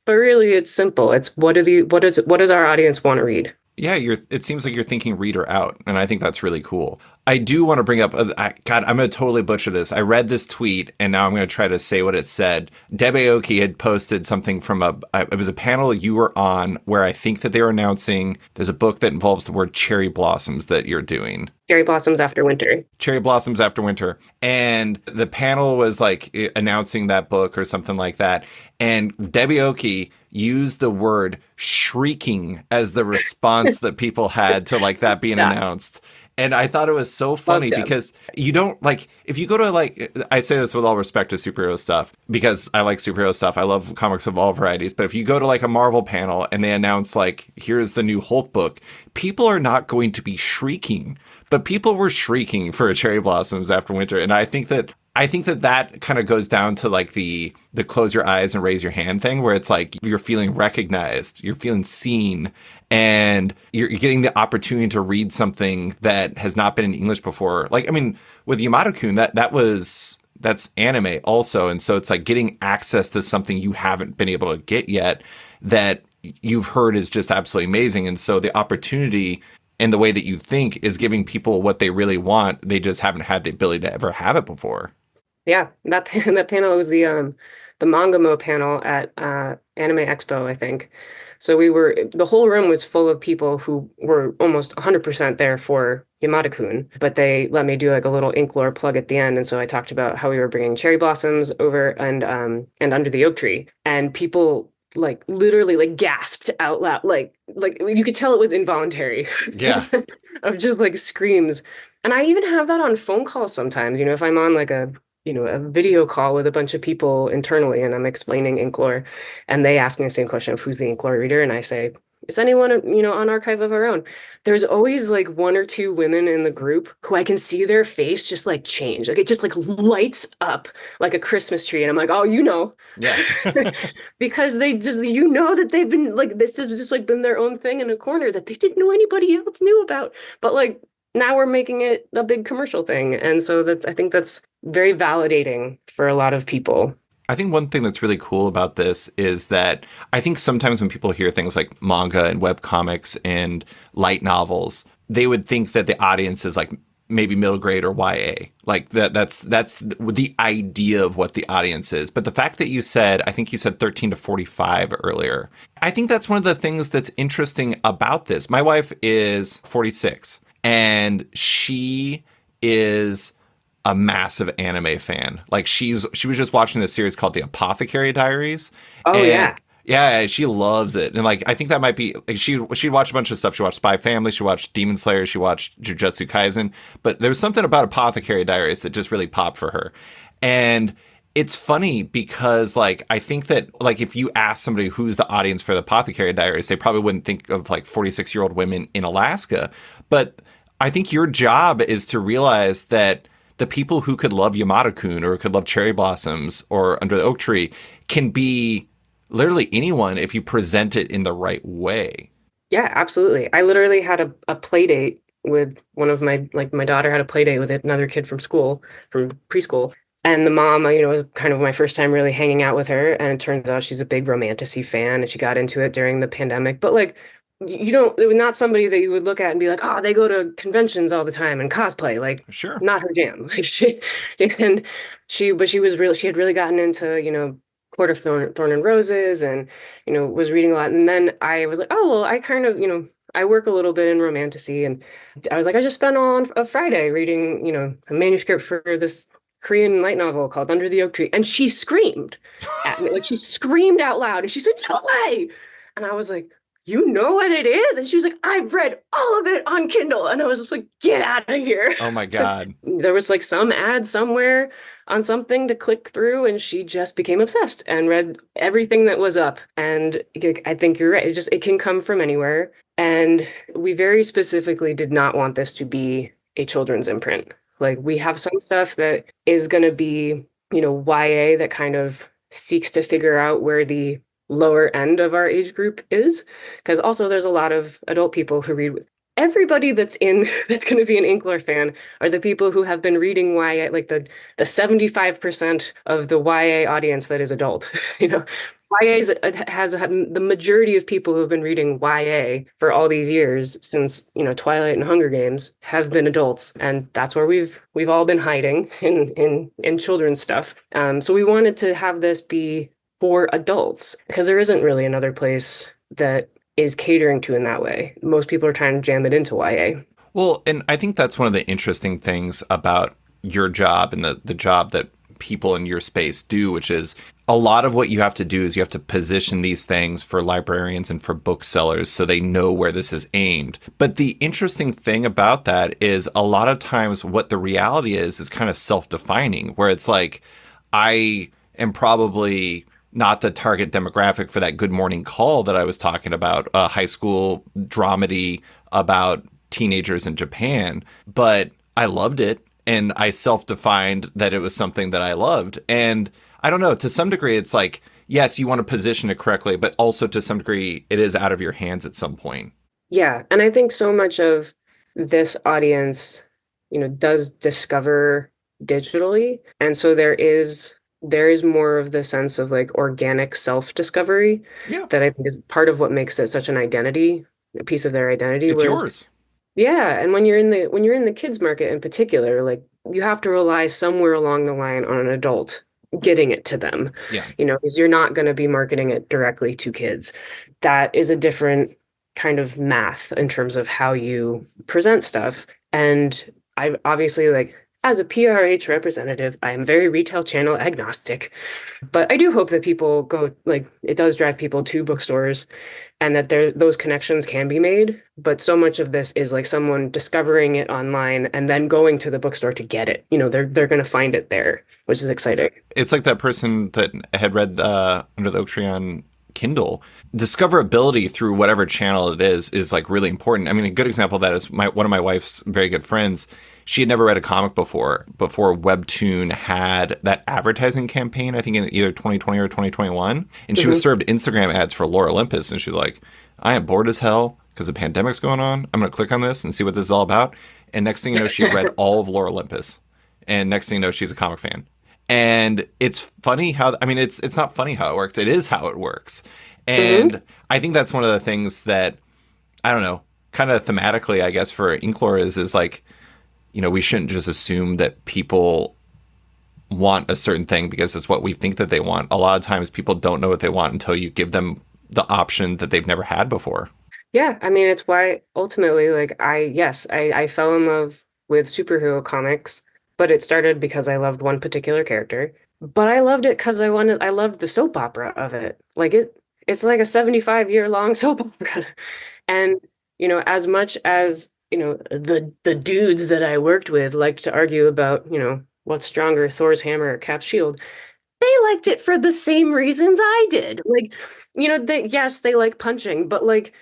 but really it's simple. It's what does our audience want to read? Yeah, it seems like you're thinking reader out, and I think that's really cool. I do want to bring up, God, I'm going to totally butcher this. I read this tweet and now I'm going to try to say what it said. Deb Aoki had posted something from it was a panel you were on where I think that they were announcing there's a book that involves the word cherry blossoms that you're doing. Cherry Blossoms After Winter. Cherry Blossoms After Winter. And the panel was like announcing that book or something like that. And Debbie Oki used the word shrieking as the response that people had to like that being announced. And I thought it was so funny because you don't like, if you go to like, I say this with all respect to superhero stuff because I like superhero stuff. I love comics of all varieties. But if you go to like a Marvel panel and they announce like, here's the new Hulk book, people are not going to be shrieking. But people were shrieking for Cherry Blossoms After Winter. And I think that that kind of goes down to like the close your eyes and raise your hand thing, where it's like you're feeling recognized, you're feeling seen, and you're getting the opportunity to read something that has not been in English before. Like, I mean, with Yamada-kun, that's anime also. And so it's like getting access to something you haven't been able to get yet that you've heard is just absolutely amazing. And so the opportunity and the way that you think is giving people what they really want. They just haven't had the ability to ever have it before. Yeah, that panel was the Mangamo panel at Anime Expo, I think. So the whole room was full of people who were almost 100% there for Yamada-kun, but they let me do like a little Inklore plug at the end. And so I talked about how we were bringing cherry blossoms over and Under the Oak Tree, and people like literally like gasped out loud, like you could tell it was involuntary. Yeah. Of just like screams. And I even have that on phone calls sometimes, if I'm on like a video call with a bunch of people internally and I'm explaining Inklore and they ask me the same question of who's the Inklore reader, and I say, is anyone, on Archive of Our Own? There's always like one or two women in the group who I can see their face just like change. Like it just like lights up like a Christmas tree. And I'm like, oh, Yeah. because they just, that they've been like, this has just like been their own thing in a corner that they didn't know anybody else knew about. But like now we're making it a big commercial thing. And so I think that's very validating for a lot of people. I think one thing that's really cool about this is that I think sometimes when people hear things like manga and webcomics and light novels, they would think that the audience is like maybe middle grade or YA. Like that's the idea of what the audience is. But the fact that I think you said 13 to 45 earlier, I think that's one of the things that's interesting about this. My wife is 46 and she is a massive anime fan. Like she was just watching this series called The Apothecary Diaries. Oh, and yeah, she loves it. And like I think that might be like, she'd watch a bunch of stuff. She watched Spy Family, she watched Demon Slayer, she watched Jujutsu Kaisen, but there was something about Apothecary Diaries that just really popped for her. And it's funny because like I think that like if you ask somebody who's the audience for The Apothecary Diaries, they probably wouldn't think of like 46-year-old women in Alaska. But I think your job is to realize that the people who could love Yamada-kun or could love Cherry Blossoms or Under the Oak Tree can be literally anyone if you present it in the right way. Yeah, absolutely. I literally had a play date with one of my daughter had a play date with another kid from preschool. And the mom, it was kind of my first time really hanging out with her. And it turns out she's a big romantasy fan and she got into it during the pandemic. But like, it was not somebody that you would look at and be like, oh, they go to conventions all the time and cosplay. Like, sure, not her jam. Like she had really gotten into, Court of Thorn and Roses and, was reading a lot. And then I was like, oh, well, I kind of, I work a little bit in romantasy. And I was like, I just spent on a Friday reading, a manuscript for this Korean light novel called Under the Oak Tree. And she screamed at me. Like she screamed out loud and she said, no way. And I was like, you know what it is? And she was like, I've read all of it on Kindle. And I was just like, get out of here. Oh my God. There was like some ad somewhere on something to click through and she just became obsessed and read everything that was up. And I think you're right. It can come from anywhere. And we very specifically did not want this to be a children's imprint. Like we have some stuff that is going to be, YA that kind of seeks to figure out where the lower end of our age group is, because also there's a lot of adult people who read with everybody that's going to be an Inklore fan are the people who have been reading YA, like the 75% of the YA audience that is adult, has the majority of people who have been reading YA for all these years since, Twilight and Hunger Games have been adults, and that's where we've all been hiding in children's stuff. So we wanted to have this be for adults because there isn't really another place that is catering to in that way. Most people are trying to jam it into YA. Well, and I think that's one of the interesting things about your job and the job that people in your space do, which is a lot of what you have to do is you have to position these things for librarians and for booksellers so they know where this is aimed. But the interesting thing about that is a lot of times what the reality is kind of self-defining, where it's like, I am probably not the target demographic for that Good Morning Call that I was talking about, a high school dramedy about teenagers in Japan, but I loved it and I self-defined that it was something that I loved. And I don't know, to some degree, it's like, yes, you want to position it correctly, but also to some degree, it is out of your hands at some point. Yeah, and I think so much of this audience, does discover digitally, and so there is more of the sense of like organic self-discovery Yeah, that I think is part of what makes it such an identity, a piece of their identity. it's Whereas, yours. yeah, and when you're in the kids market in particular, like you have to rely somewhere along the line on an adult getting it to them, Yeah. because you're not going to be marketing it directly to kids. That is a different kind of math in terms of how you present stuff. And I obviously like as a PRH representative, I am very retail channel agnostic, but I do hope that people go like it does drive people to bookstores and that those connections can be made. But so much of this is like someone discovering it online and then going to the bookstore to get it. They're going to find it there, which is exciting. It's like that person that had read Under the Oak Tree on Kindle. Discoverability through whatever channel it is like really important. I mean, a good example of that is one of my wife's very good friends. She had never read a comic before Webtoon had that advertising campaign, I think in either 2020 or 2021. And she was served Instagram ads for Lore Olympus. And she's like, I am bored as hell because the pandemic's going on. I'm going to click on this and see what this is all about. And next thing you know, she read all of Lore Olympus. And next thing you know, she's a comic fan. And it's funny how, I mean, it's not funny how it works. It is how it works. And I think that's one of the things that, I don't know, kind of thematically, I guess, for Inklore is like, we shouldn't just assume that people want a certain thing because it's what we think that they want. A lot of times people don't know what they want until you give them the option that they've never had before. Yeah, I mean, it's why ultimately, like, I fell in love with superhero comics, but it started because I loved one particular character. But I loved it because I loved the soap opera of it. Like it's like a 75-year long soap opera. And, as much as, the dudes that I worked with liked to argue about, what's stronger, Thor's hammer or Cap's shield, they liked it for the same reasons I did. Like, yes, they like punching, but like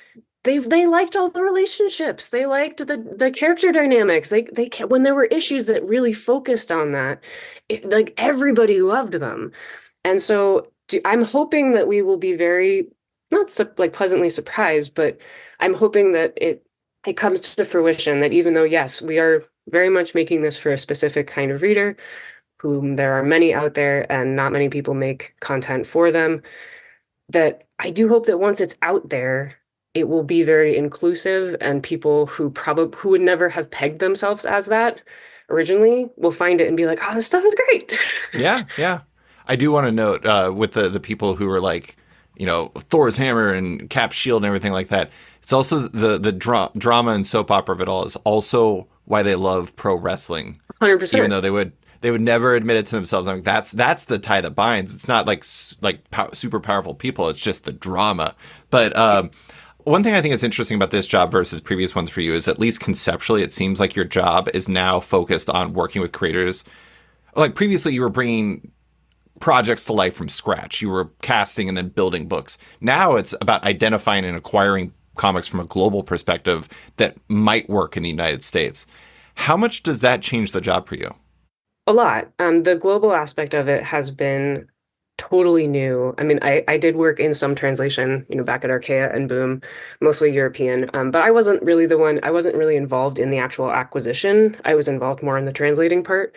they liked all the relationships. They liked the character dynamics. They when there were issues that really focused on that, like everybody loved them. And so I'm hoping that we will be very not like pleasantly surprised, but I'm hoping that it comes to fruition that even though yes, we are very much making this for a specific kind of reader, whom there are many out there and not many people make content for them, that I do hope that once it's out there, it will be very inclusive and people who would never have pegged themselves as that originally will find it and be like, oh, this stuff is great. Yeah, yeah. I do want to note with the people who are like, Thor's hammer and Cap's shield and everything like that. It's also the drama and soap opera of it all is also why they love pro wrestling. 100%. Even though they would never admit it to themselves. I mean, that's the tie that binds. It's not like super powerful people. It's just the drama. But one thing I think is interesting about this job versus previous ones for you is at least conceptually, it seems like your job is now focused on working with creators. Like previously, you were bringing projects to life from scratch. You were casting and then building books. Now it's about identifying and acquiring comics from a global perspective that might work in the United States. How much does that change the job for you? A lot. The global aspect of it has been totally new. I mean, I did work in some translation, back at Archaea and Boom, mostly European. But I wasn't really involved in the actual acquisition. I was involved more in the translating part.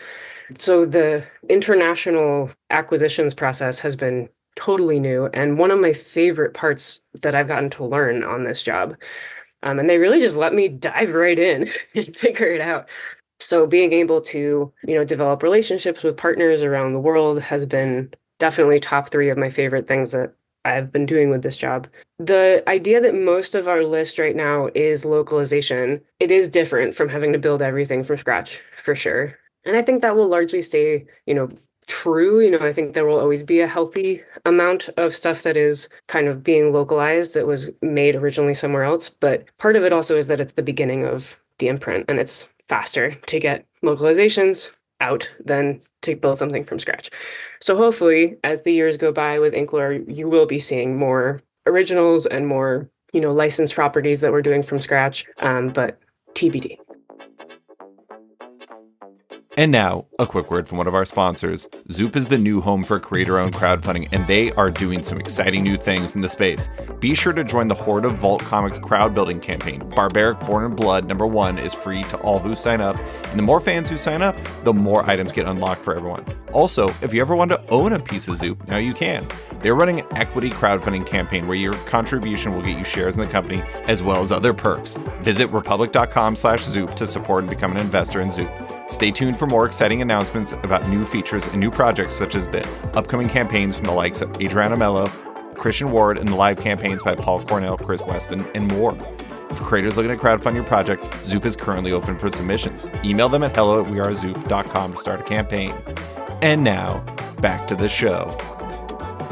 So the international acquisitions process has been totally new and one of my favorite parts that I've gotten to learn on this job. And they really just let me dive right in and figure it out. So being able to, develop relationships with partners around the world has been definitely top three of my favorite things that I've been doing with this job. The idea that most of our list right now is localization, it is different from having to build everything from scratch, for sure. And I think that will largely stay, true. I think there will always be a healthy amount of stuff that is kind of being localized that was made originally somewhere else. But part of it also is that it's the beginning of the imprint and it's faster to get localizations out than to build something from scratch. So hopefully, as the years go by with Inklore, you will be seeing more originals and more, licensed properties that we're doing from scratch. But TBD. And now, a quick word from one of our sponsors. Zoop is the new home for creator-owned crowdfunding, and they are doing some exciting new things in the space. Be sure to join the Horde of Vault Comics crowd-building campaign. Barbaric Born in Blood #1 is free to all who sign up, and the more fans who sign up, the more items get unlocked for everyone. Also, if you ever want to own a piece of Zoop, now you can. They're running an equity crowdfunding campaign where your contribution will get you shares in the company, as well as other perks. Visit republic.com/Zoop to support and become an investor in Zoop. Stay tuned for more exciting announcements about new features and new projects such as the upcoming campaigns from the likes of Adriana Mello, Christian Ward, and the live campaigns by Paul Cornell, Chris Weston, and more. For creators looking to crowdfund your project, Zoop is currently open for submissions. Email them at hello@wearezoop.com to start a campaign. And now, back to the show.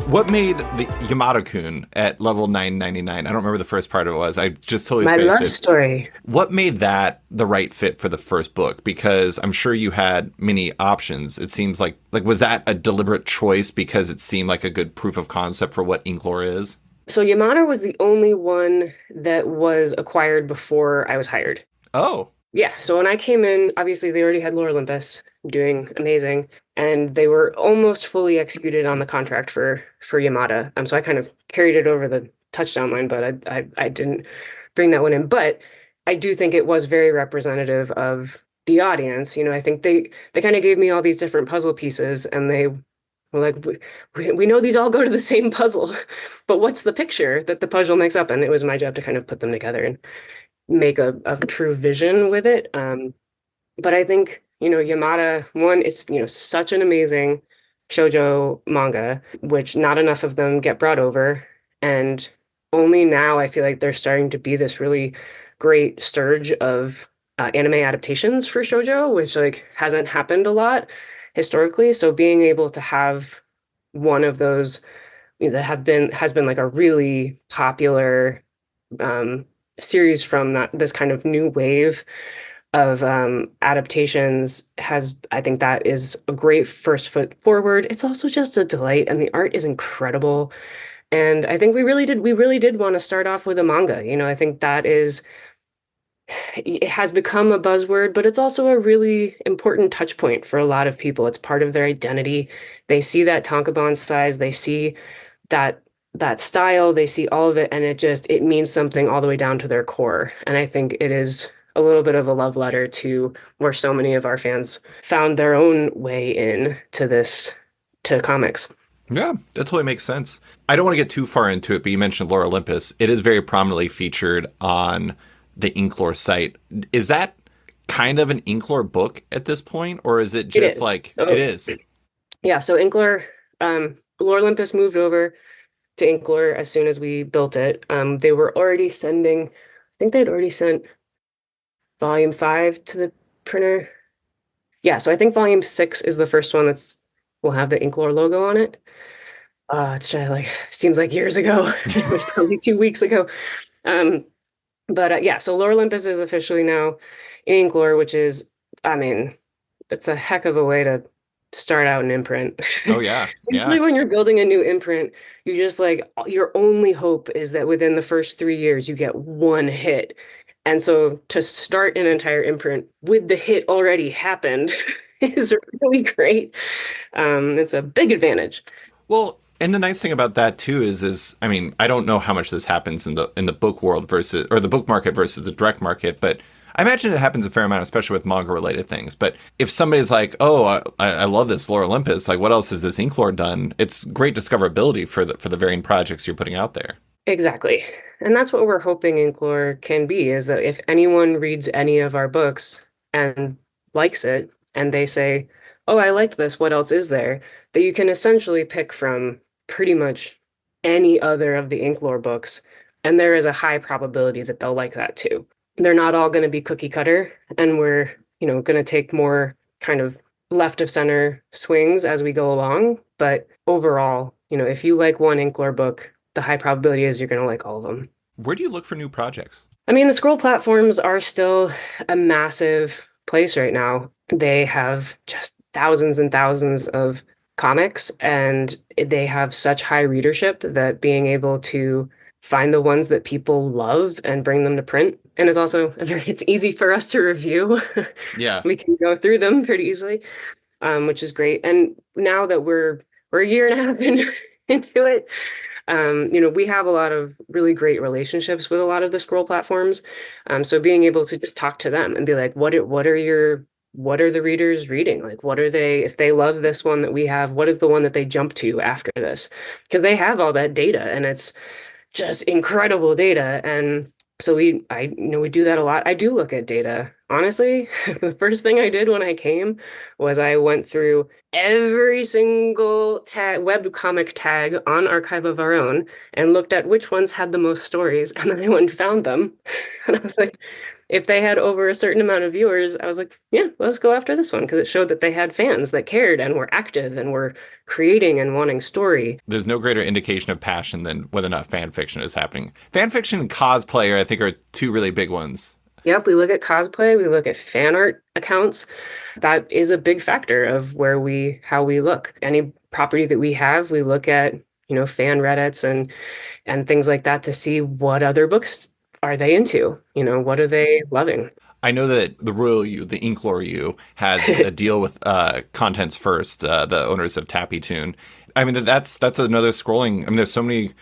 What made the Yamato-kun at level 999? I don't remember the first part of it was. I just totally My spaced love it. story. What made that the right fit for the first book? Because I'm sure you had many options. It seems like was that a deliberate choice because it seemed like a good proof of concept for what Inklore is? So Yamato was the only one that was acquired before I was hired. Oh. Yeah, so when I came in, obviously they already had Lore Olympus doing amazing, and they were almost fully executed on the contract for Yamada. So I kind of carried it over the touchdown line, but I didn't bring that one in. But I do think it was very representative of the audience. I think they kind of gave me all these different puzzle pieces, and they were like, we know these all go to the same puzzle, but what's the picture that the puzzle makes up? And it was my job to kind of put them together and make a true vision with it. But I think, Yamada, one, it's, such an amazing shoujo manga, which not enough of them get brought over. And only now I feel like there's starting to be this really great surge of anime adaptations for shoujo, which hasn't happened a lot historically. So being able to have one of those that has been like a really popular series from this kind of new wave of adaptations I think that is a great first foot forward. It's also just a delight, and the art is incredible. And I think we really did want to start off with a manga. I think it has become a buzzword, but it's also a really important touch point for a lot of people. It's part of their identity. They see that tankobon size, they see that style, they see all of it, and it means something all the way down to their core. And I think it is a little bit of a love letter to where so many of our fans found their own way in to comics. Yeah, that totally makes sense. I don't want to get too far into it, but you mentioned Lore Olympus. It is very prominently featured on the Inklore site. Is that kind of an Inklore book at this point, or is it just it is? Yeah, so Inklore, Lore Olympus moved over to Inklore as soon as we built it. They were already sending, I think they'd already sent volume 5 to the printer. Yeah, so I think volume 6 is the first one will have the Inklore logo on it. It's seems like years ago. It was probably 2 weeks ago. But yeah, so Lore Olympus is officially now in Inklore, which is, it's a heck of a way to start out an imprint. Oh yeah. Usually when you're building a new imprint, you just your only hope is that within the first 3 years you get one hit. And so to start an entire imprint with the hit already happened is really great. It's a big advantage. Well, and the nice thing about that too is I don't know how much this happens in the book world or the book market versus the direct market, but I imagine it happens a fair amount, especially with manga related things. But if somebody's like, "Oh, I love this Lore Olympus. Like, what else has this Inklore done?" It's great discoverability for the varying projects you're putting out there. Exactly. And that's what we're hoping Inklore can be, is that if anyone reads any of our books and likes it, and they say, "Oh, I liked this, what else is there?" that you can essentially pick from pretty much any other of the Inklore books, and there is a high probability that they'll like that too. They're not all going to be cookie cutter, and we're, going to take more kind of left of center swings as we go along. But overall, if you like one Inklore book, the high probability is you're going to like all of them. Where do you look for new projects? I mean, the scroll platforms are still a massive place right now. They have just thousands and thousands of comics, and they have such high readership that being able to find the ones that people love and bring them to print. And it's easy for us to review. Yeah. We can go through them pretty easily, which is great. And now that we're a year and a half into it, we have a lot of really great relationships with a lot of the scroll platforms. So being able to just talk to them and be like, what are the readers reading? Like, what are they, if they love this one that we have, what is the one that they jump to after this? Because they have all that data, and it's just incredible data. And so we do that a lot. I do look at data. Honestly, the first thing I did when I came was I went through every single web comic tag on Archive of Our Own and looked at which ones had the most stories. And then I went and found them. And I was like, if they had over a certain amount of viewers, I was like, yeah, let's go after this one, because it showed that they had fans that cared and were active and were creating and wanting story. There's no greater indication of passion than whether or not fan fiction is happening. Fan fiction and cosplay, I think, are two really big ones. Yep, we look at cosplay, we look at fan art accounts. That is a big factor of how we look. Any property that we have, we look at, fan Reddits and things like that to see what other books are they into? What are they loving? I know that the Royal U, the Inklore U, has a deal with Contents First, the owners of Tappy Toon. I mean, that's another scrolling. I mean, there's so many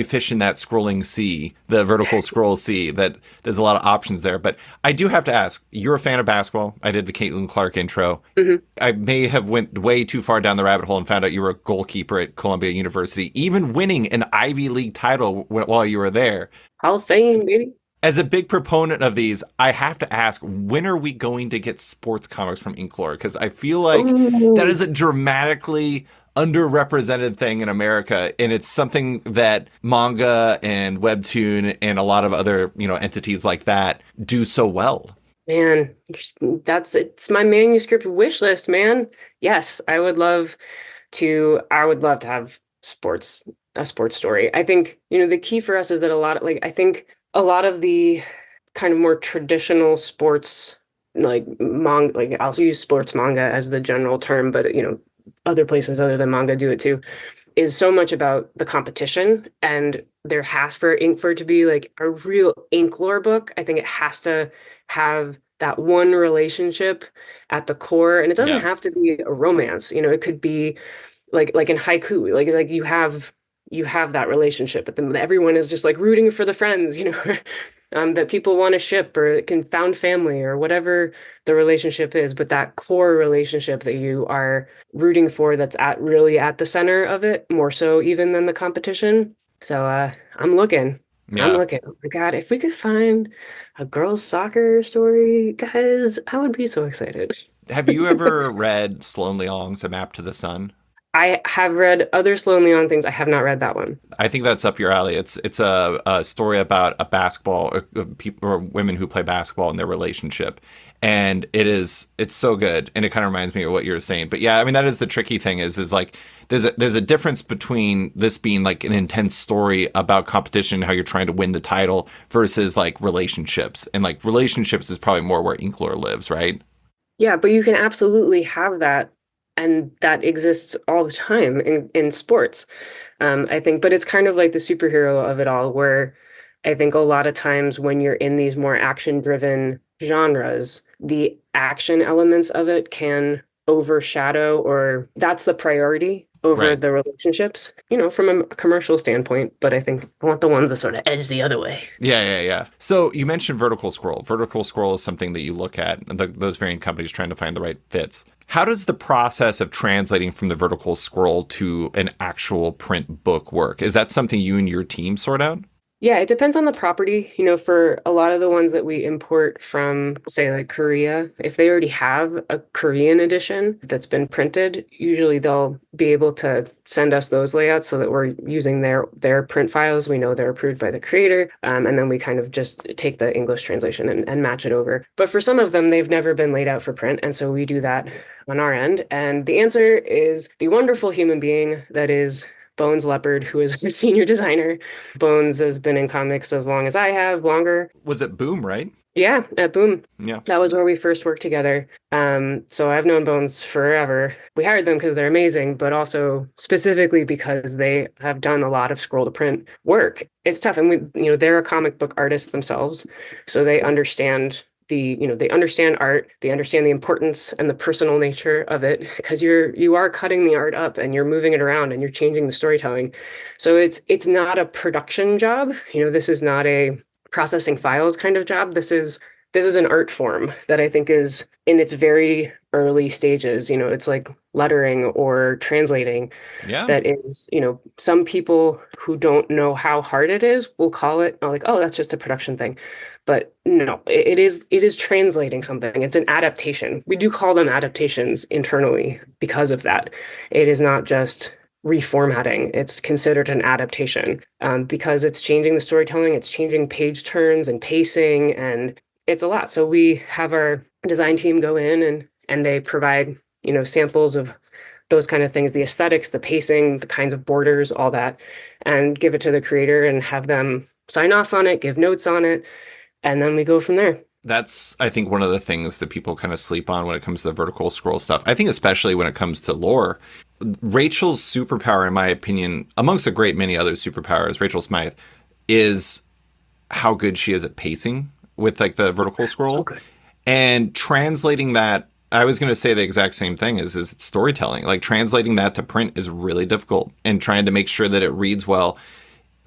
fish in that scrolling sea, the vertical scroll sea, that there's a lot of options there. But I do have to ask, you're a fan of basketball. I did the Caitlin Clark intro. Mm-hmm. I may have went way too far down the rabbit hole and found out you were a goalkeeper at Columbia University, even winning an Ivy League title while you were there. Hall of Fame, baby. As a big proponent of these, I have to ask, when are we going to get sports comics from Inklore? Because I feel like that is a dramatically underrepresented thing in America, and it's something that manga and webtoon and a lot of other entities like that do so well. Man, it's my manuscript wish list, man. Yes, I would love to have a sports story. I think the key for us is that a lot of the kind of more traditional sports, like manga, like I'll use sports manga as the general term, but other places other than manga do it too, is so much about the competition. And there has for it to be like a real Inklore book, I think it has to have that one relationship at the core. And it doesn't have to be a romance. It could be like in haiku, like you have that relationship, but then everyone is just like rooting for the friends, that people want to ship or can found family or whatever the relationship is. But that core relationship that you are rooting for, that's really at the center of it, more so even than the competition. So I'm looking. Yeah. I'm looking. Oh my God, if we could find a girls' soccer story, guys, I would be so excited. Have you ever read Sloan Leong's A Map to the Sun? I have read other Sloan Leong things. I have not read that one. I think that's up your alley. It's a story about a basketball people or women who play basketball and their relationship, and it's so good, and it kind of reminds me of what you were saying. But yeah, I mean that is the tricky thing is like there's a difference between this being like an intense story about competition, how you're trying to win the title, versus like relationships, and like relationships is probably more where Inklore lives, right? Yeah, but you can absolutely have that. And that exists all the time in sports, I think. But it's kind of like the superhero of it all, where I think a lot of times when you're in these more action-driven genres, the action elements of it can overshadow, or that's the priority. over Right. the relationships, from a commercial standpoint, but I think I want the one to sort of edge the other way. Yeah, yeah, yeah. So you mentioned vertical scroll. Vertical scroll is something that you look at, and those variant companies trying to find the right fits. How does the process of translating from the vertical scroll to an actual print book work? Is that something you and your team sort out? Yeah, it depends on the property. For a lot of the ones that we import from, say, like Korea, if they already have a Korean edition that's been printed, usually they'll be able to send us those layouts so that we're using their print files. We know they're approved by the creator, and then we kind of just take the English translation and match it over. But for some of them, they've never been laid out for print, and so we do that on our end. And the answer is the wonderful human being that is Bones Leopard, who is our senior designer. Bones has been in comics as long as I have, longer. Was it Boom, right? Yeah, at Boom. Yeah. That was where we first worked together. So I've known Bones forever. We hired them because they're amazing, but also specifically because they have done a lot of scroll to print work. It's tough, and they're a comic book artist themselves, so they understand they understand art, they understand the importance and the personal nature of it, because you are cutting the art up and you're moving it around and you're changing the storytelling. So it's not a production job. This is not a processing files kind of job. This is an art form that I think is in its very early stages. It's like lettering or translating. Yeah. That is, some people who don't know how hard it is will call it like, oh, that's just a production thing. But no, it is translating something. It's an adaptation. We do call them adaptations internally because of that. It is not just reformatting. It's considered an adaptation, because it's changing the storytelling, it's changing page turns and pacing, and it's a lot. So we have our design team go in and they provide, samples of those kind of things, the aesthetics, the pacing, the kinds of borders, all that, and give it to the creator and have them sign off on it, give notes on it, and then we go from there. That's, I think, one of the things that people kind of sleep on when it comes to the vertical scroll stuff. I think especially when it comes to lore. Rachel's superpower, in my opinion, amongst a great many other superpowers, Rachel Smythe, is how good she is at pacing with like the vertical So scroll. good. And translating that, I was going to say the exact same thing is storytelling. Like translating that to print is really difficult, and trying to make sure that it reads well,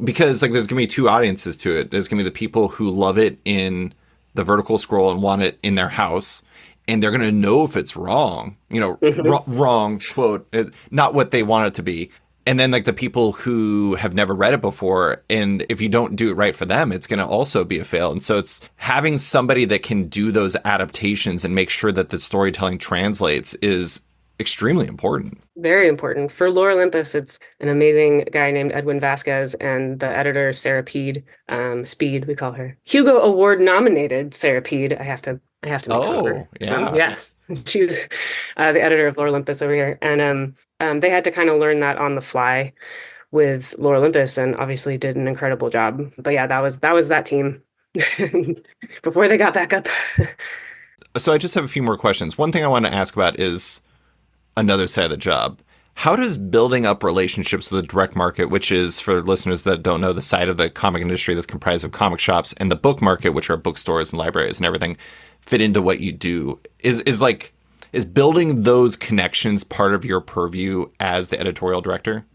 because like there's going to be two audiences to it. There's going to be the people who love it in the vertical scroll and want it in their house, and they're going to know if it's wrong, Mhm. wrong quote, not what they want it to be. And then like the people who have never read it before, and if you don't do it right for them, it's going to also be a fail. And so it's having somebody that can do those adaptations and make sure that the storytelling translates is extremely important. Very important. For Lore Olympus, it's an amazing guy named Edwin Vasquez and the editor, Sarah Peed, Speed, we call her. Hugo Award nominated Sarah Peed. I have to make fun of her. Oh, yeah. Yeah. She was the editor of Lore Olympus over here. And they had to kind of learn that on the fly with Lore Olympus, and obviously did an incredible job. But yeah, that was that team before they got back up. So I just have a few more questions. One thing I want to ask about is another side of the job. How does building up relationships with the direct market, which is, for listeners that don't know, the side of the comic industry that's comprised of comic shops, and the book market, which are bookstores and libraries and everything, fit into what you do? Is building those connections part of your purview as the editorial director?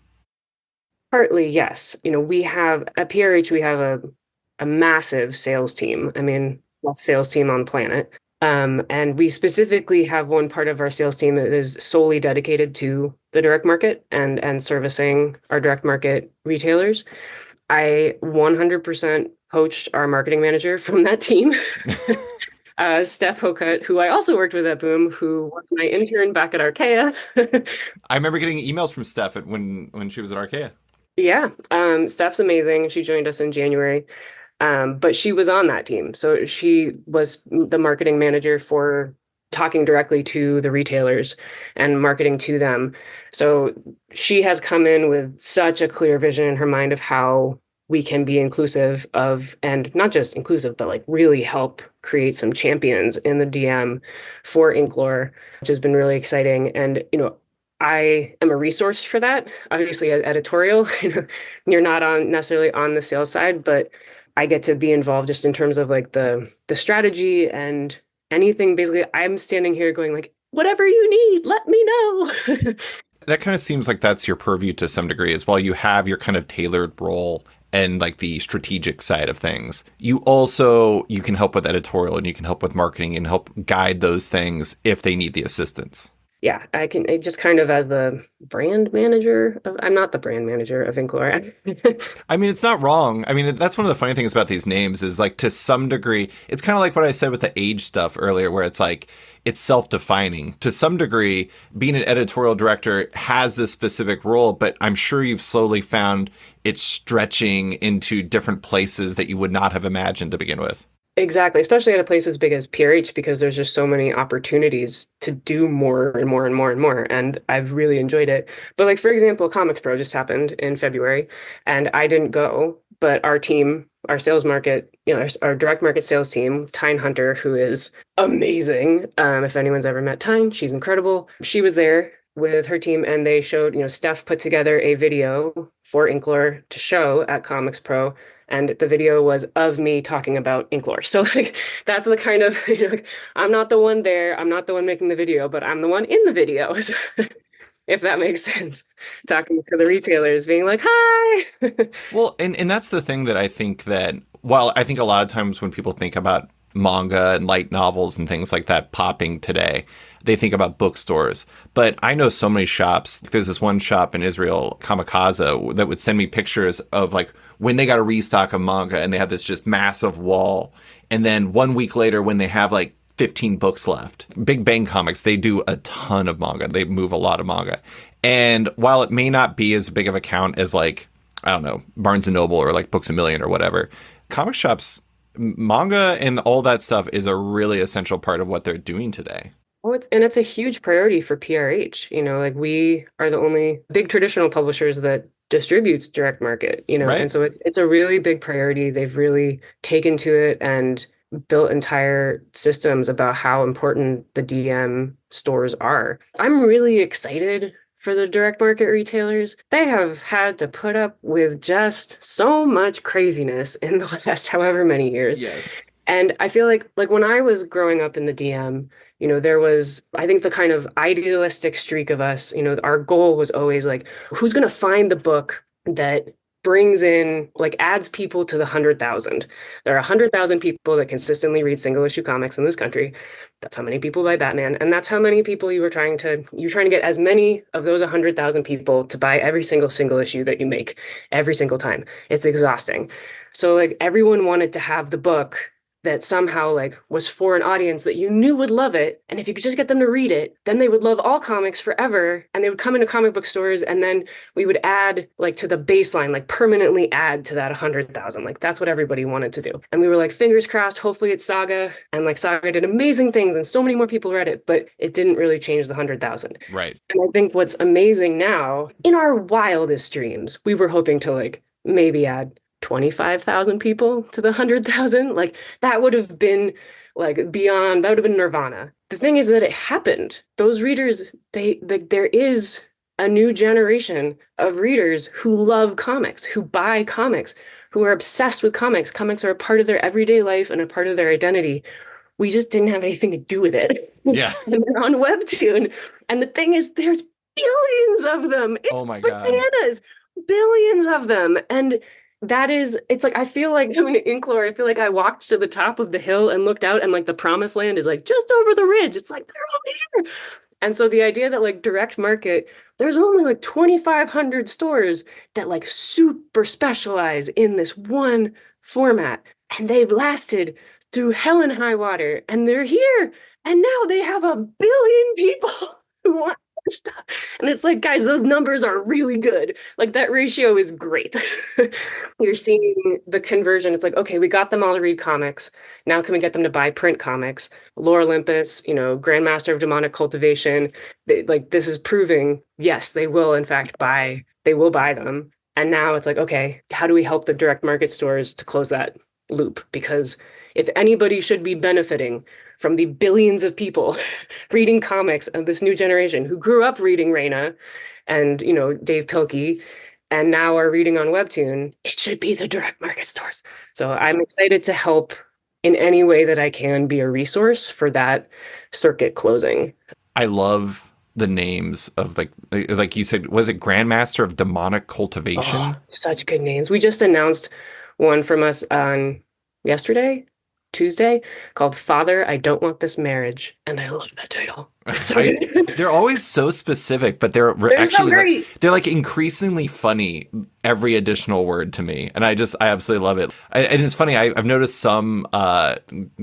Partly, yes. We have at PRH, we have a massive sales team. I mean, best sales team on planet. And we specifically have one part of our sales team that is solely dedicated to the direct market and servicing our direct market retailers. I 100% poached our marketing manager from that team, Steph Hokut, who I also worked with at Boom, who was my intern back at Archaea. I remember getting emails from Steph when she was at Archaea. Yeah, Steph's amazing. She joined us in January. But she was on that team. So she was the marketing manager for talking directly to the retailers and marketing to them. So she has come in with such a clear vision in her mind of how we can be inclusive of, and not just inclusive, but like really help create some champions in the DM for Inklore, which has been really exciting. And, I am a resource for that. Obviously, as editorial, you're not on necessarily on the sales side, but I get to be involved just in terms of like the strategy and anything. Basically, I'm standing here going like, whatever you need, let me know. that kind of seems like that's your purview to some degree as well. You have your kind of tailored role and like the strategic side of things. You can help with editorial and you can help with marketing and help guide those things if they need the assistance. Yeah, I just kind of as the brand manager of, I'm not the brand manager of Inklore. I mean, it's not wrong. I mean, that's one of the funny things about these names is like to some degree, it's kind of like what I said with the age stuff earlier, where it's like it's self-defining. To some degree, being an editorial director has this specific role, but I'm sure you've slowly found it's stretching into different places that you would not have imagined to begin with. Exactly, especially at a place as big as PRH because there's just so many opportunities to do more and more and more and more. And I've really enjoyed it. But like for example, Comics Pro just happened in February and I didn't go, but our team, our sales market, our direct market sales team, Tyne Hunter, who is amazing. If anyone's ever met Tyne, she's incredible. She was there with her team and they showed, Steph put together a video for Inklore to show at Comics Pro and the video was of me talking about Inklore. So like that's the kind of I'm not the one there, I'm not the one making the video, but I'm the one in the video. If that makes sense. Talking to the retailers, being like, "Hi." Well, and that's the thing that I think that while I think a lot of times when people think about manga and light novels and things like that popping today, they think about bookstores. But I know so many shops. There's this one shop in Israel, Kamikaze, that would send me pictures of like when they got a restock of manga and they had this just massive wall. And then 1 week later, when they have like 15 books left. Big Bang Comics, they do a ton of manga. They move a lot of manga. And while it may not be as big of a count as like, I don't know, Barnes & Noble or like Books A Million or whatever, comic shops, manga and all that stuff is a really essential part of what they're doing today. Oh, it's a huge priority for PRH. Like we are the only big traditional publishers that distributes direct market, and Right? so it's a really big priority. They've really taken to it and built entire systems about how important the DM stores are. I'm really excited for the direct market retailers. They have had to put up with just so much craziness in the last however many years. Yes. And I feel like when I was growing up in the DM, there was, I think the kind of idealistic streak of us, our goal was always like, who's going to find the book that brings in, like adds people to the 100,000. There are 100,000 people that consistently read single issue comics in this country. That's how many people buy Batman. And that's how many people you're trying to get as many of those 100,000 people to buy every single issue that you make every single time. It's exhausting. So like everyone wanted to have the book that somehow like was for an audience that you knew would love it. And if you could just get them to read it, then they would love all comics forever. And they would come into comic book stores and then we would add like to the baseline, like permanently add to that 100,000. Like that's what everybody wanted to do. And we were like, fingers crossed, hopefully it's Saga. And like Saga did amazing things and so many more people read it, but it didn't really change the 100,000. Right. And I think what's amazing now, in our wildest dreams, we were hoping to like maybe add 25,000 people to the 100,000. Like that would have been like beyond, that would have been nirvana. The thing is that it happened. Those readers, there is a new generation of readers who love comics, who buy comics, who are obsessed with comics. Comics are a part of their everyday life and a part of their identity. We just didn't have anything to do with it. Yeah. And they're on Webtoon. And the thing is, there's billions of them. It's Oh my God. bananas. Billions of them. And it's like, I feel like coming to Inklore, I feel like I walked to the top of the hill and looked out and like the promised land is like just over the ridge. It's like, they're all here. And so the idea that like direct market, there's only like 2,500 stores that like super specialize in this one format. And they've lasted through hell and high water and they're here. And now they have 1 billion people who want stuff. And it's like, guys, those numbers are really good. Like that ratio is great. You're seeing the conversion. It's like, okay, we got them all to read comics. Now can we get them to buy print comics? Lore Olympus, Grandmaster of Demonic Cultivation. This is proving, yes, they will in fact buy them. And now it's like, okay, how do we help the direct market stores to close that loop? Because if anybody should be benefiting from the billions of people reading comics of this new generation who grew up reading Raina and, Dave Pilkey and now are reading on Webtoon, it should be the direct market stores. So I'm excited to help in any way that I can be a resource for that circuit closing. I love the names of like you said, was it Grandmaster of Demonic Cultivation? Oh, such good names. We just announced one from us on yesterday, Tuesday, called Father, I Don't Want This Marriage. And I love that title. It's so I good. they're always so specific, but They're so actually like great. they're like increasingly funny every additional word to me, and I absolutely love it. And it's funny, I've noticed some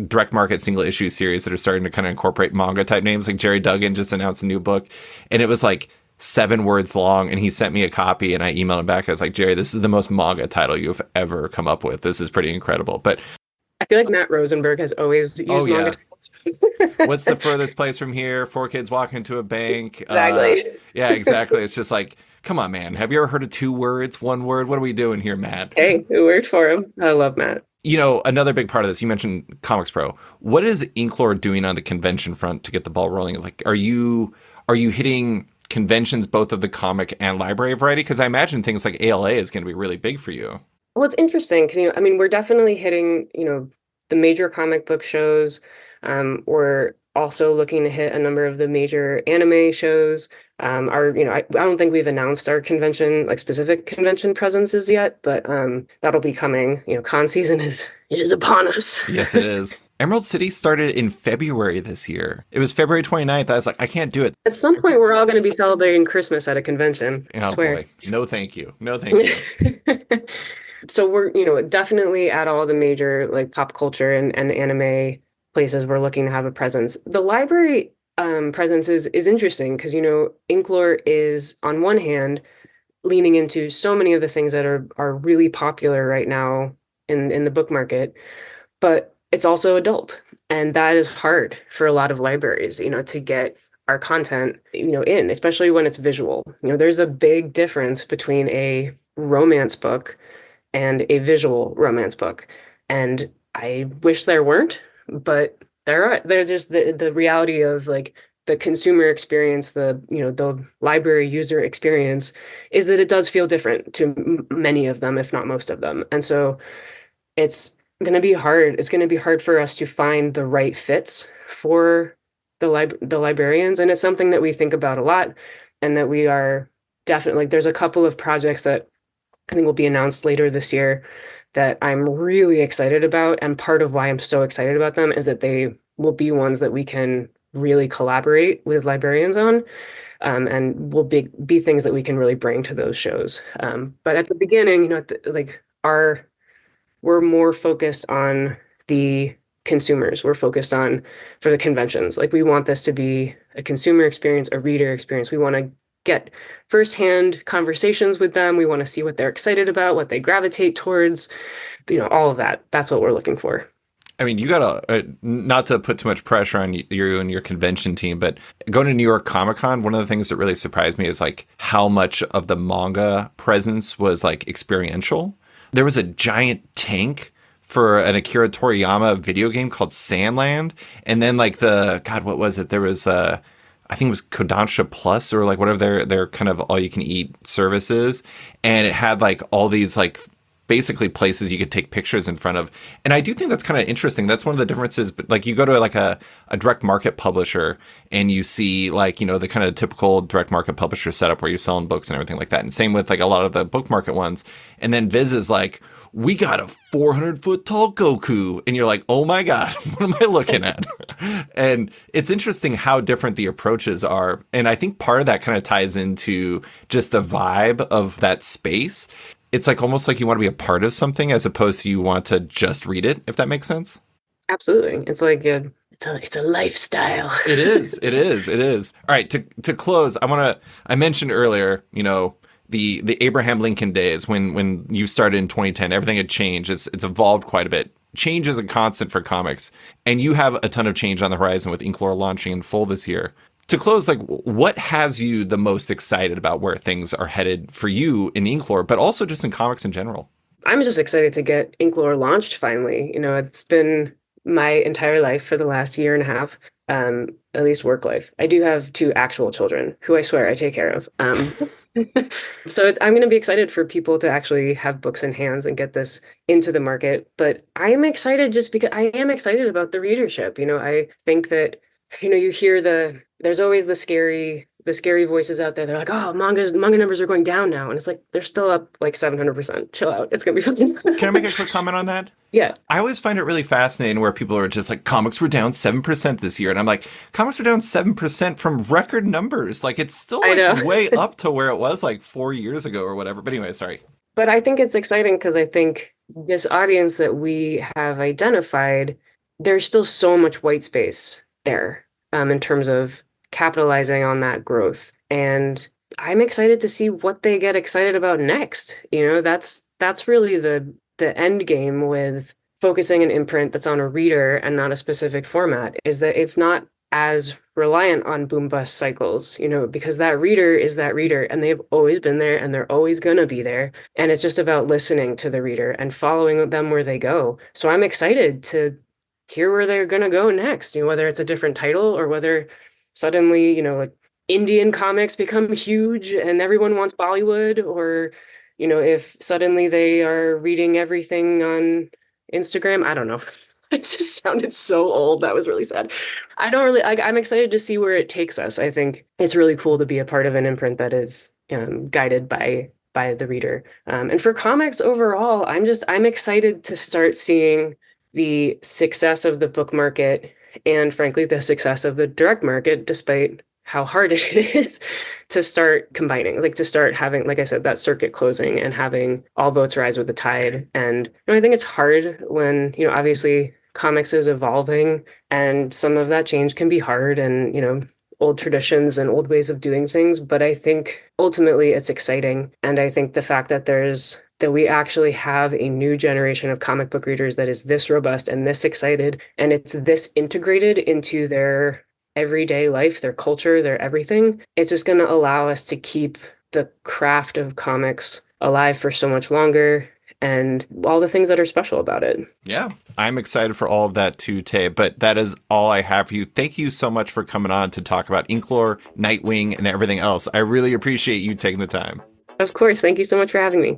direct market single issue series that are starting to kind of incorporate manga type names. Like Jerry Duggan just announced a new book, and it was like 7 words long, and he sent me a copy, and I emailed him back. I was like, Jerry, this is the most manga title you've ever come up with. This is pretty incredible. But I feel like Matt Rosenberg has always oh used manga yeah, titles. what's the furthest place from here? Four kids walk into a bank. Exactly. Yeah, exactly. It's just like, come on, man. Have you ever heard of 2 words, 1 word? What are we doing here, Matt? Hey, it worked for him. I love Matt. You know, another big part of this, you mentioned Comics Pro. What is Inklore doing on the convention front to get the ball rolling? Like, are you hitting conventions both of the comic and library variety? Because I imagine things like ALA is going to be really big for you. Well, it's interesting because, I mean, we're definitely hitting, the major comic book shows. We're also looking to hit a number of the major anime shows. I don't think we've announced our convention, like specific convention presences yet, but that'll be coming. Con season is upon us. Yes, it is. Emerald City started in February this year. It was February 29th. I was like, I can't do it. At some point, we're all going to be celebrating Christmas at a convention. I Oh swear. boy. No, thank you. No, thank you. So we're, definitely at all the major like pop culture and anime places we're looking to have a presence. The library presence is interesting because, Inklore is on one hand leaning into so many of the things that are really popular right now in the book market, but it's also adult. And that is hard for a lot of libraries, to get our content, in, especially when it's visual. There's a big difference between a romance book and a visual romance book. And I wish there weren't, but there are. They're just the reality of like the consumer experience, the library user experience is that it does feel different to many of them, if not most of them. And so it's going to be hard. It's going to be hard for us to find the right fits for the librarians. And it's something that we think about a lot and that we are definitely like, there's a couple of projects that I think will be announced later this year that I'm really excited about. And part of why I'm so excited about them is that they will be ones that we can really collaborate with librarians on, and will be things that we can really bring to those shows. But at the beginning, we're more focused on the consumers. We're focused on for the conventions. Like we want this to be a consumer experience, a reader experience. We want to get firsthand conversations with them. We want to see what they're excited about, what they gravitate towards, all of that. That's what we're looking for. I mean, you gotta not to put too much pressure on you and your convention team, but going to New York Comic Con, one of the things that really surprised me is like how much of the manga presence was like experiential. There was a giant tank for an Akira Toriyama video game called Sandland, and then like what was it? There was I think it was Kodansha Plus or like whatever their kind of all you can eat services, and it had like all these like basically places you could take pictures in front of. And I do think that's kind of interesting. That's one of the differences. But like you go to like a direct market publisher and you see like, the kind of typical direct market publisher setup where you're selling books and everything like that. And same with like a lot of the book market ones. And then Viz is like, we got a 400-foot tall Goku. And you're like, oh my God, what am I looking at? And it's interesting how different the approaches are. And I think part of that kind of ties into just the vibe of that space. It's like almost like you want to be a part of something as opposed to you want to just read it, if that makes sense. Absolutely. It's like it's a lifestyle. It is. It is. It is. All right. To close, I mentioned earlier, the Abraham Lincoln days when you started in 2010, everything had changed. It's evolved quite a bit. Change is a constant for comics, and you have a ton of change on the horizon with Inklore launching in full this year. To close, like, what has you the most excited about where things are headed for you in Inklore, but also just in comics in general? I'm just excited to get Inklore launched finally. It's been my entire life for the last year and a half, at least work life. I do have 2 actual children who I swear I take care of. So I'm going to be excited for people to actually have books in hands and get this into the market. But I am excited just because I am excited about the readership. I think that, you hear there's always the scary the scary voices out there. They're like, oh, manga numbers are going down now. And it's like, they're still up like 700%. Chill out. It's going to be fucking. Can I make a quick comment on that? Yeah. I always find it really fascinating where people are just like, comics were down 7% this year. And I'm like, comics were down 7% from record numbers. Like, it's still like way up to where it was like 4 years ago or whatever. But anyway, sorry. But I think it's exciting because I think this audience that we have identified, there's still so much white space there in terms of capitalizing on that growth. And I'm excited to see what they get excited about next. You know, that's really the end game with focusing an imprint that's on a reader and not a specific format, is that it's not as reliant on boom bust cycles, you know, because that reader is that reader and they've always been there and they're always going to be there. And it's just about listening to the reader and following them where they go. So I'm excited to hear where they're going to go next, you know, whether it's a different title or whether suddenly, you know, like Indian comics become huge and everyone wants Bollywood, or, you know, if suddenly they are reading everything on Instagram. I don't know. It just sounded so old. That was really sad. I don't really, I'm excited to see where it takes us. I think it's really cool to be a part of an imprint that is guided by the reader. And for comics overall, I'm excited to start seeing the success of the book market and frankly, the success of the direct market, despite how hard it is to start combining, like to start having, like I said, that circuit closing and having all boats rise with the tide. And you know, I think it's hard when, you know, obviously comics is evolving and some of that change can be hard and, you know, old traditions and old ways of doing things. But I think ultimately it's exciting. And I think the fact that we actually have a new generation of comic book readers that is this robust and this excited, and it's this integrated into their everyday life, their culture, their everything, it's just going to allow us to keep the craft of comics alive for so much longer and all the things that are special about it. Yeah, I'm excited for all of that too, Tay, but that is all I have for you. Thank you so much for coming on to talk about Inklore, Nightwing, and everything else. I really appreciate you taking the time. Of course. Thank you so much for having me.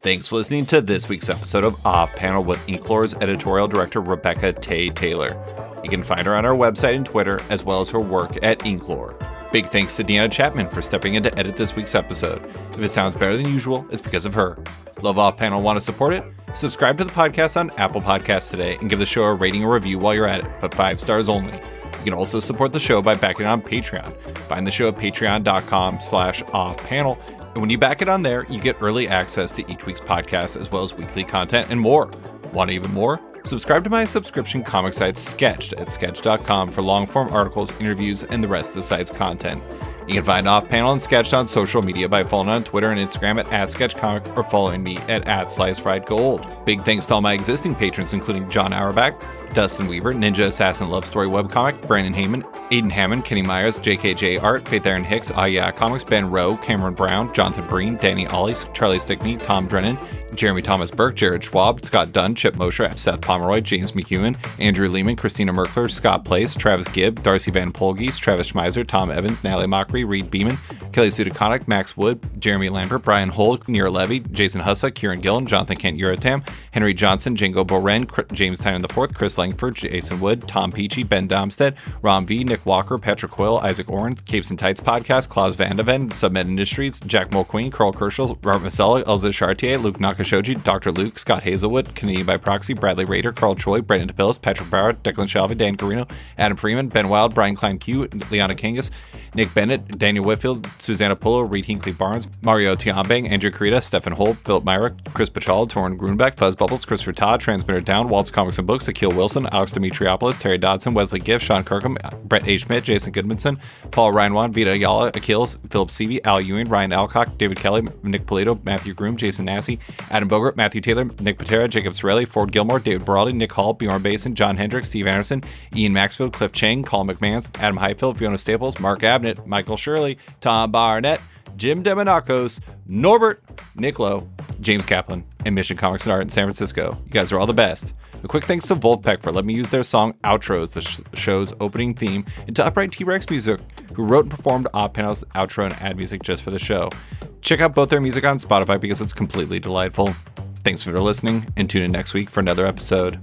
Thanks for listening to this week's episode of Off Panel with Inklore's editorial director, Rebecca Tay Taylor. You can find her on our website and Twitter, as well as her work at Inklore. Big thanks to Deanna Chapman for stepping in to edit this week's episode. If it sounds better than usual, it's because of her. Love Off Panel, want to support it? Subscribe to the podcast on Apple Podcasts today and give the show a rating or review while you're at it, but 5 stars only. You can also support the show by backing it on Patreon. Find the show at patreon.com/offpanel. And when you back it on there, you get early access to each week's podcast, as well as weekly content and more. Want even more? Subscribe to my subscription comic site, Sketched, at sketch.com for long-form articles, interviews, and the rest of the site's content. You can find Off Panel and Sketched on social media by following on Twitter and Instagram at @sketchcomic or following me at @slicefriedgold. Big thanks to all my existing patrons, including John Auerbach, Dustin Weaver, Ninja Assassin Love Story Webcomic, Brandon Heyman, Aiden Hammond, Kenny Myers, JKJ Art, Faith Aaron Hicks, Yeah Comics, Ben Rowe, Cameron Brown, Jonathan Breen, Danny Ollie, Charlie Stickney, Tom Drennan, Jeremy Thomas Burke, Jared Schwab, Scott Dunn, Chip Mosher, Seth Pomeroy, James McEwen, Andrew Lehman, Christina Merkler, Scott Place, Travis Gibb, Darcy Van Polgees, Travis Schmeiser, Tom Evans, Natalie Mockery, Reed Beeman, Kelly Sudaconic, Max Wood, Jeremy Lambert, Brian Holt, Nira Levy, Jason Hussa, Kieran Gillen, Jonathan Kent Uratam, Henry Johnson, Jingo Boren, James Tynan IV, Chris Langford, Jason Wood, Tom Peachy, Ben Domstead, Rom V, Nick Walker, Patrick Coyle, Isaac Oren, Capes and Tights Podcast, Klaus Vandeven, Submed Industries, Jack Mulqueen, Carl Kerschel, Robert Masella, Elza Chartier, Luke Nakashoji, Dr. Luke, Scott Hazelwood, Canadian by Proxy, Bradley Rader, Carl Choi, Brandon DePillis, Patrick Brower, Declan Shalvey, Dan Carino, Adam Freeman, Ben Wild, Brian Klein Q, Liana Kangas, Nick Bennett, Daniel Whitfield, Susanna Pullo, Reed Hinkley Barnes, Mario Tiambang, Andrew Carita, Stephen Holt, Philip Myra, Chris Pachal, Torrin Grunbeck, Fuzz Bubbles, Christopher Todd, Transmitter Down, Waltz Comics and Books, Akil Wilson, Alex Dimitriopoulos, Terry Dodson, Wesley Giff, Sean Kirkham, Brett H. Schmidt, Jason Goodmanson, Paul Reinwan, Vita Ayala, Achilles, Philip Seavey, Al Ewing, Ryan Alcock, David Kelly, Nick Polito, Matthew Groom, Jason Massey, Adam Bogart, Matthew Taylor, Nick Patera, Jacob Sorelli, Ford Gilmore, David Baraldi, Nick Hall, Bjorn Basin, John Hendricks, Steve Anderson, Ian Maxfield, Cliff Chang, Colin McMahon, Adam Highfield, Fiona Staples, Mark Abnett, Michael Shirley, Tom Barnett, Jim Demonakos, Norbert, Nick Lowe, James Kaplan, and Mission Comics and Art in San Francisco. You guys are all the best. A quick thanks to Wolfpack for letting me use their song Outro as the show's opening theme, and to Upright T-Rex Music, who wrote and performed Off Panel's outro and ad music just for the show. Check out both their music on Spotify because it's completely delightful. Thanks for listening, and tune in next week for another episode.